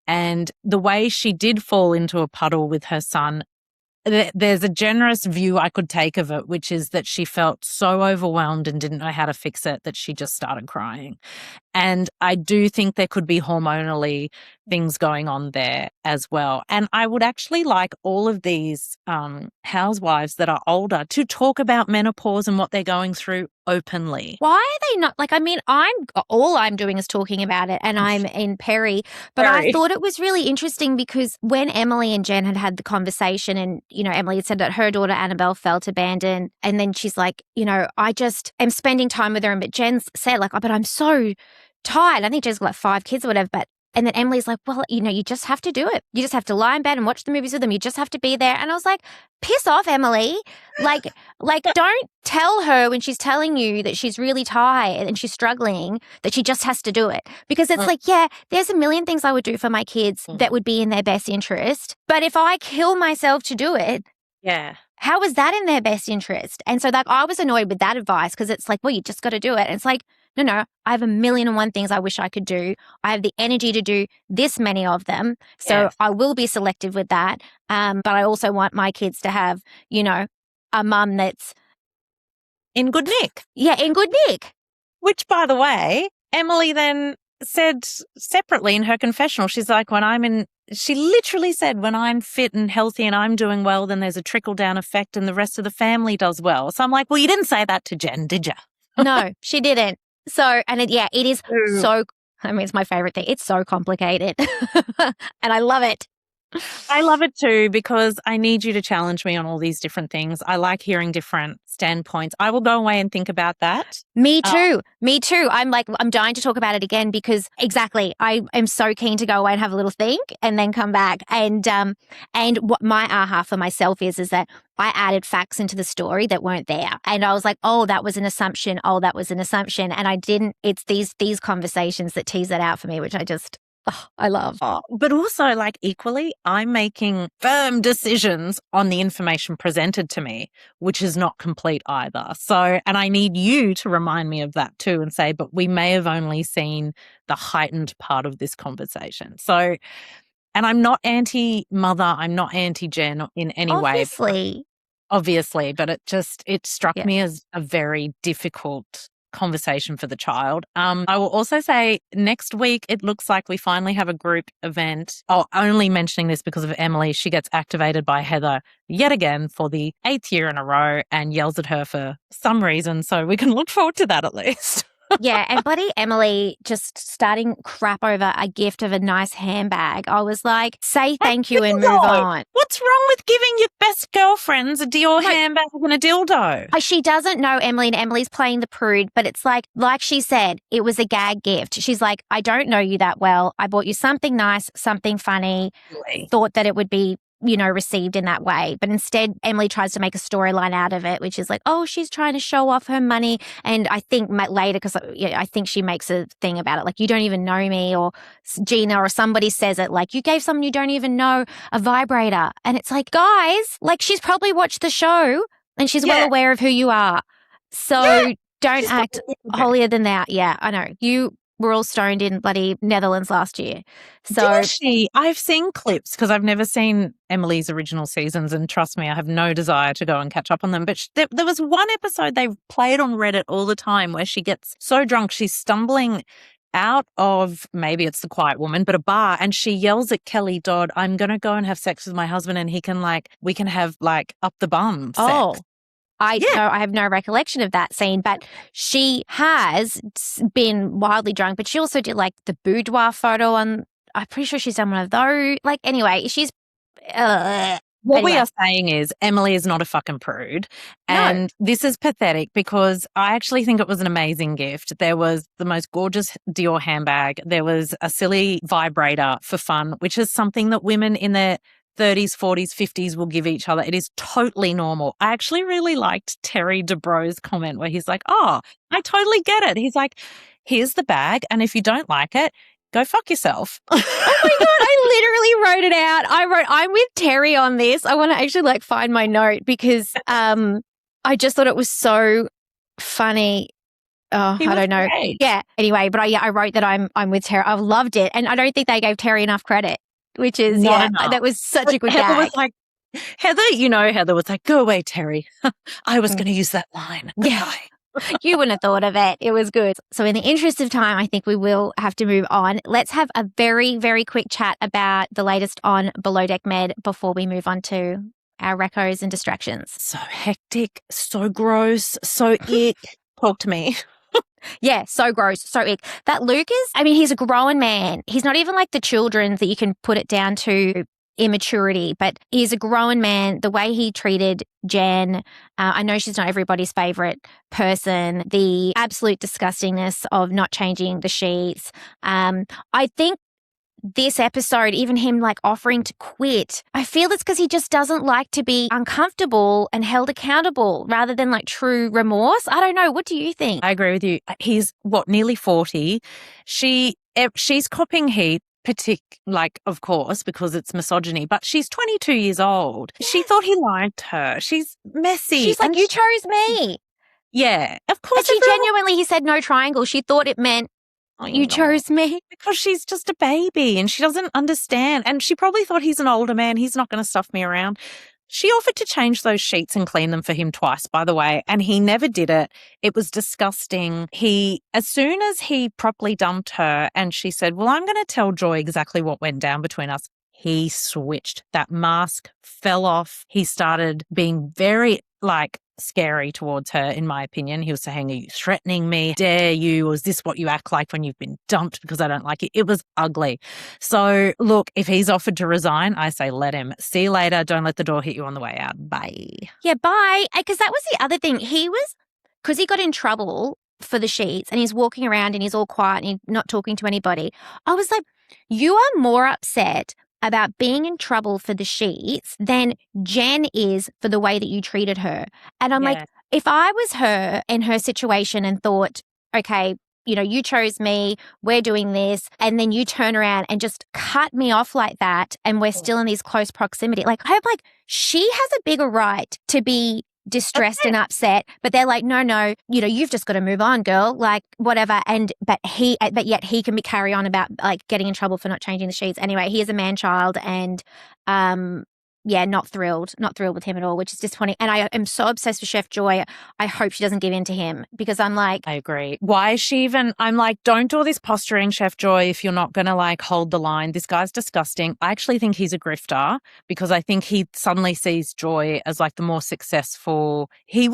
And the way she did fall into a puddle with her son, there's a generous view I could take of it, which is that she felt so overwhelmed and didn't know how to fix it that she just started crying. And I do think there could be hormonally things going on there as well. And I would actually like all of these housewives that are older to talk about menopause and what they're going through openly. Why are they not? I'm doing is talking about it, and I'm in Perry. But I thought it was really interesting because when Emily and Jen had the conversation, and Emily had said that her daughter Annabelle felt abandoned, and then she's like, I just am spending time with her, but Jen said, like, but I'm so tired. I think Jen's got like 5 kids or whatever, but And then Emily's like, well, you just have to do it. You just have to lie in bed and watch the movies with them. You just have to be there. And I was like, piss off, Emily. Like, don't tell her when she's telling you that she's really tired and she's struggling that she just has to do it. Because it's like, yeah, there's a million things I would do for my kids that would be in their best interest. But if I kill myself to do it, yeah. How is that in their best interest? And so like I was annoyed with that advice because it's like, well, you just got to do it. And it's like, no, I have a million and one things I wish I could do. I have the energy to do this many of them. So I will be selective with that. But I also want my kids to have, a mum that's in good nick. Yeah, in good nick. Which, by the way, Emily then said separately in her confessional, she's like, she literally said, when I'm fit and healthy and I'm doing well, then there's a trickle-down effect and the rest of the family does well. So I'm like, well, you didn't say that to Jen, did you? No, she didn't. So, and it is so, it's my favorite thing. It's so complicated and I love it. I love it too because I need you to challenge me on all these different things. I like hearing different standpoints. I will go away and think about that. Me too. I'm dying to talk about it again because exactly, I am so keen to go away and have a little think and then come back. And what my aha for myself is that I added facts into the story that weren't there. And I was like, oh, that was an assumption. Oh, that was an assumption. And I didn't, it's these conversations that tease that out for me, which I love. But also, like, equally, I'm making firm decisions on the information presented to me, which is not complete either. So, and I need you to remind me of that too and say, but we may have only seen the heightened part of this conversation. So, and I'm not anti-mother, I'm not anti-Jen in any way. Obviously, but it struck me as a very difficult conversation for the child. I will also say next week, it looks like we finally have a group event. Oh, only mentioning this because of Emily. She gets activated by Heather yet again for the 8th year in a row and yells at her for some reason. So we can look forward to that at least. Yeah, and bloody Emily just starting crap over a gift of a nice handbag. I was like, say thank you and move on. What's wrong with giving your best girlfriends a Dior handbag and a dildo? She doesn't know Emily and Emily's playing the prude, but it's like she said, it was a gag gift. She's like, I don't know you that well. I bought you something nice, something funny, thought that it would be received in that way. But instead, Emily tries to make a storyline out of it, which is like, oh, she's trying to show off her money. And I think later, because I think she makes a thing about it, like, you don't even know me, or Gina or somebody says it, like, you gave someone you don't even know a vibrator. And it's like, guys, like, she's probably watched the show and she's well aware of who you are. So don't act holier than thou. Yeah, I know. You were all stoned in bloody Netherlands last year. So I've seen clips because I've never seen Emily's original seasons, and trust me, I have no desire to go and catch up on them. But there was one episode they played on Reddit all the time where she gets so drunk she's stumbling out of, maybe it's The Quiet Woman, but a bar, and she yells at Kelly Dodd, I'm going to go and have sex with my husband and we can have up the bum sex. I have no recollection of that scene, but she has been wildly drunk, but she also did the boudoir photo I'm pretty sure she's done one of those. Anyway, she's... What we are saying is Emily is not a fucking prude. And this is pathetic because I actually think it was an amazing gift. There was the most gorgeous Dior handbag. There was a silly vibrator for fun, which is something that women in their 30s, 40s, 50s will give each other. It is totally normal. I actually really liked Terry Dubro's comment where he's like, oh, I totally get it. He's like, here's the bag, and if you don't like it, go fuck yourself. Oh my God, I literally wrote it out. I'm with Terry on this. I want to actually find my note because I just thought it was so funny. Oh, I don't know. Great. Yeah. Anyway, but I wrote that I'm with Terry. I loved it. And I don't think they gave Terry enough credit. Which is, that was such a good Heather gag. Was like, Heather was like, go away, Terry. I was going to use that line. Yeah. You wouldn't have thought of it. It was good. So in the interest of time, I think we will have to move on. Let's have a very, very quick chat about the latest on Below Deck Med before we move on to our recos and distractions. So hectic, so gross, so ick. Talk to me. Yeah, so gross, so ick. That Lucas, he's a grown man. He's not even like the children that you can put it down to immaturity, but he's a grown man. The way he treated Jen, I know she's not everybody's favorite person. The absolute disgustingness of not changing the sheets. I think this episode, even him like offering to quit, I feel it's because he just doesn't like to be uncomfortable and held accountable rather than like true remorse. I don't know. What do you think? I agree with you. He's nearly 40. She's copping heat. Of course, because it's misogyny, but she's 22 years old. Yes. She thought he liked her. She's messy. She's like, you chose me. Yeah, of course. And genuinely, he said no triangle. She thought it meant you chose me. Because she's just a baby and she doesn't understand. And she probably thought he's an older man. He's not going to stuff me around. She offered to change those sheets and clean them for him twice, by the way, and he never did it. It was disgusting. As soon as he properly dumped her and she said, well, I'm going to tell Joy exactly what went down between us, he switched. That mask fell off. He started being very, scary towards her, in my opinion. He was saying, are you threatening me? Dare you? Or is this what you act like when you've been dumped because I don't like it? It was ugly. So look, if he's offered to resign, I say let him. See you later. Don't let the door hit you on the way out. Bye. Yeah, bye. Because that was the other thing. Because he got in trouble for the sheets and he's walking around and he's all quiet and he's not talking to anybody. I was like, you are more upset about being in trouble for the sheets than Jen is for the way that you treated her. And I'm like, if I was her in her situation and thought, okay, you chose me, we're doing this, and then you turn around and just cut me off like that and we're still in this close proximity. I'm like, she has a bigger right to be distressed and upset, but they're like, no, you've just got to move on, girl, whatever. But yet he can carry on about getting in trouble for not changing the sheets. Anyway, he is a man child and not thrilled with him at all, which is disappointing. And I am so obsessed with Chef Joy. I hope she doesn't give in to him because I'm like, I agree. Why is she even, I'm like, don't do all this posturing, Chef Joy, if you're not going to hold the line. This guy's disgusting. I actually think he's a grifter because I think he suddenly sees Joy as the more successful. He'd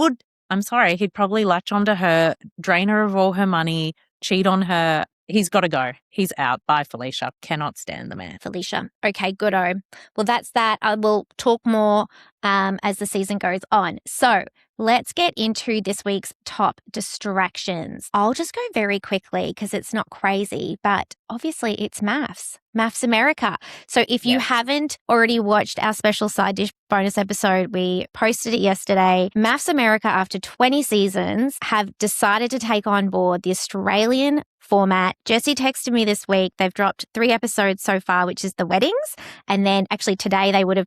probably latch onto her, drain her of all her money, cheat on her. He's got to go. He's out. Bye, Felicia. Cannot stand the man. Felicia. Okay, good-o. Well, that's that. I will talk more as the season goes on. So let's get into this week's top distractions. I'll just go very quickly because it's not crazy, but obviously it's Maths America. So if you haven't already watched our special side dish bonus episode, we posted it yesterday. Maths America, after 20 seasons, have decided to take on board the Australian format. Jessie texted me this week. They've dropped 3 episodes so far, which is the weddings. And then actually today they would have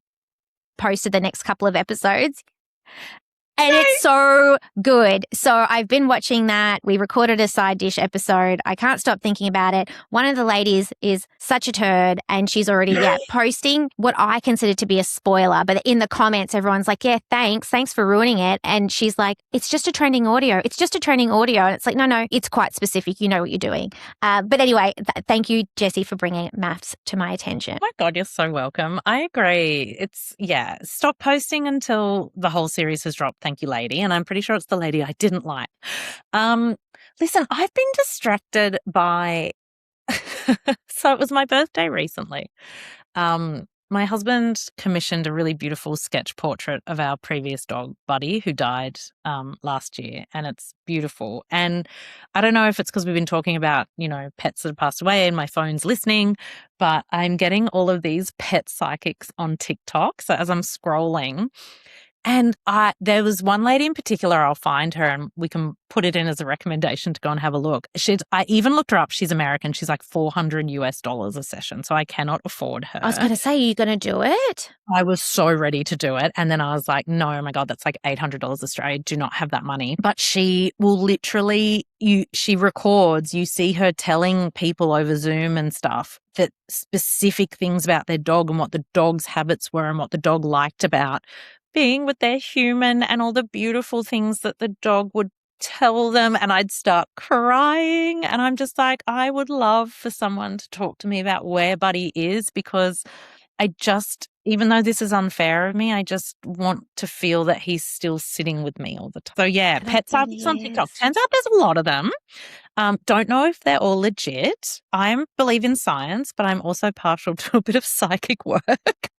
posted the next couple of episodes. And it's so good. So I've been watching that. We recorded a side dish episode. I can't stop thinking about it. One of the ladies is such a turd and she's already posting what I consider to be a spoiler. But in the comments, everyone's like, yeah, thanks for ruining it. And she's like, it's just a trending audio. And it's like, no, it's quite specific. You know what you're doing. But anyway, thank you, Jessie, for bringing maths to my attention. Oh my God, you're so welcome. I agree. Stop posting until the whole series has dropped. Thank you, lady. And I'm pretty sure it's the lady I didn't like. Listen, I've been distracted by, so it was my birthday recently. My husband commissioned a really beautiful sketch portrait of our previous dog, Buddy, who died last year, and it's beautiful. And I don't know if it's because we've been talking about, pets that have passed away and my phone's listening, but I'm getting all of these pet psychics on TikTok. So as I'm scrolling, and there was one lady in particular, I'll find her and we can put it in as a recommendation to go and have a look. I even looked her up. She's American. She's like $400 a session. So I cannot afford her. I was going to say, are you going to do it? I was so ready to do it. And then I was like, no, oh my God, that's like $800 Australia. I do not have that money. But she will literally, she records, you see her telling people over Zoom and stuff that specific things about their dog and what the dog's habits were and what the dog liked about being with their human and all the beautiful things that the dog would tell them. And I'd start crying. And I'm just like, I would love for someone to talk to me about where Buddy is, because even though this is unfair of me, I just want to feel that he's still sitting with me all the time. So yeah, pet psychics on TikTok. Turns out there's a lot of them. Don't know if they're all legit. I believe in science, but I'm also partial to a bit of psychic work.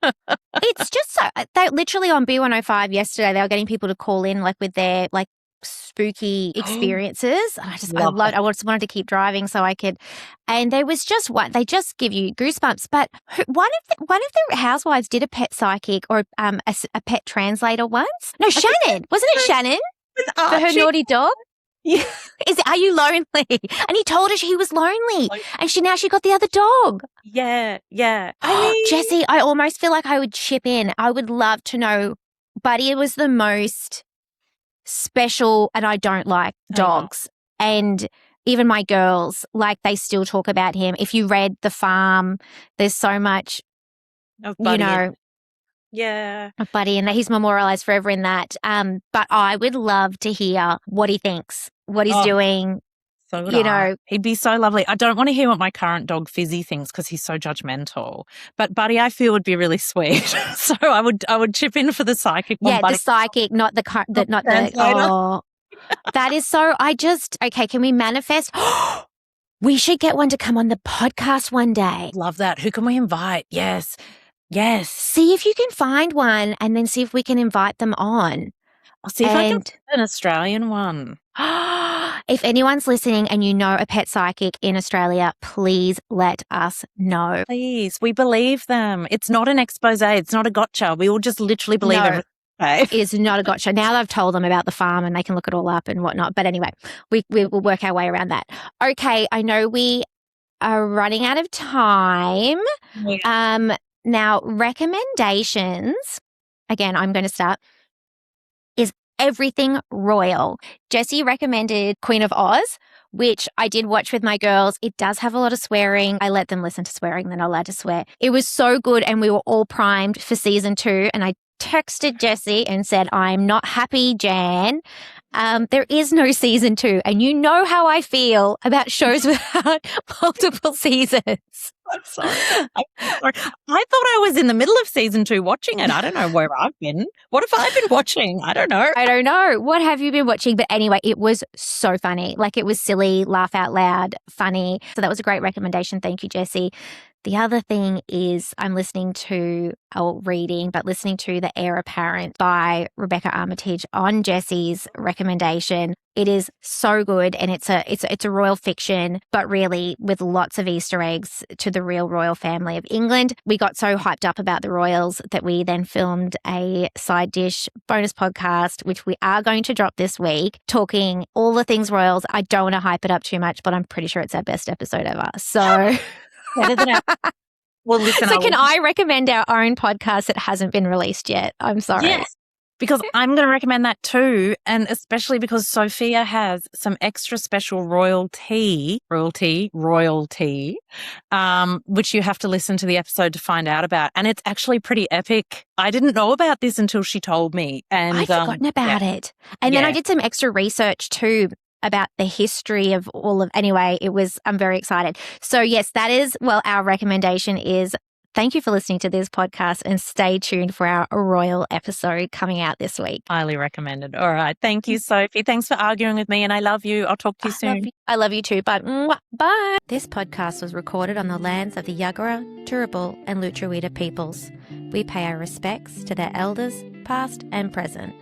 It's just so, they literally on B105 yesterday, they were getting people to call in with their spooky experiences. I Love that. just wanted to keep driving so I could. And there was just one. They just give you goosebumps. But one of the housewives did a pet psychic or a pet translator once. No, Shannon. Wasn't it Shannon for her naughty dog? Yeah. Are you lonely? And he told her he was lonely, and she got the other dog. Yeah. I mean, Jessie, I almost feel like I would chip in. I would love to know. Buddy was the most special, and I don't like dogs. And even my girls, like, they still talk about him. If you read The Farm, there's so much, of Buddy, of Buddy, and that he's memorialized forever in that. But I would love to hear what he thinks, what he's doing. So would I. He'd be so lovely. I don't want to hear what my current dog Fizzy thinks because he's so judgmental. But Buddy, I feel, would be really sweet. So I would chip in for the psychic one. Yeah, the psychic, not the that is so. Okay. Can we manifest? We should get one to come on the podcast one day. Love that. Who can we invite? Yes. See if you can find one, and then see if we can invite them on. I'll see if I can find an Australian one. If anyone's listening and you know a pet psychic in Australia, please let us know. Please. We believe them. It's not an expose. It's not a gotcha. We all just literally believe everything. It is not a gotcha. Now I've told them about The Farm and they can look it all up and whatnot. But anyway, we will work our way around that. Okay, I know we are running out of time. Yeah. Now, recommendations, again, I'm going to start, is everything royal. Jessie recommended Queen of Oz, which I did watch with my girls. It does have a lot of swearing. I let them listen to swearing. They're not allowed to swear. It was so good, and we were all primed for season 2, and I texted Jessie and said, I'm not happy, Jan. There is no season 2, and you know how I feel about shows without multiple seasons. I'm sorry. I thought I was in the middle of season 2 watching it. I don't know where I've been. What have I been watching? I don't know. What have you been watching? But anyway, it was so funny. Like, it was silly, laugh out loud, funny. So that was a great recommendation. Thank you, Jessie. The other thing is I'm listening to The Heir Apparent by Rebecca Armitage on Jessie's recommendation. It is so good, and it's a royal fiction, but really with lots of Easter eggs to the real royal family of England. We got so hyped up about the royals that we then filmed a side dish bonus podcast, which we are going to drop this week, talking all the things royals. I don't want to hype it up too much, but I'm pretty sure it's our best episode ever. So... Better than well, listen. So can I recommend our own podcast that hasn't been released yet? I'm sorry. Yes, because I'm going to recommend that too, and especially because Sophia has some extra special royalty, which you have to listen to the episode to find out about, and it's actually pretty epic. I didn't know about this until she told me, and I'd forgotten about it. And then I did some extra research too about the history of anyway, I'm very excited. So yes, that is, our recommendation is thank you for listening to this podcast, and stay tuned for our royal episode coming out this week. Highly recommended. All right. Thank you, Sophie. Thanks for arguing with me, and I love you. I'll talk to you soon. I love you too, but bye. This podcast was recorded on the lands of the Yagara, Turrbal and Lutruwita peoples. We pay our respects to their elders, past and present.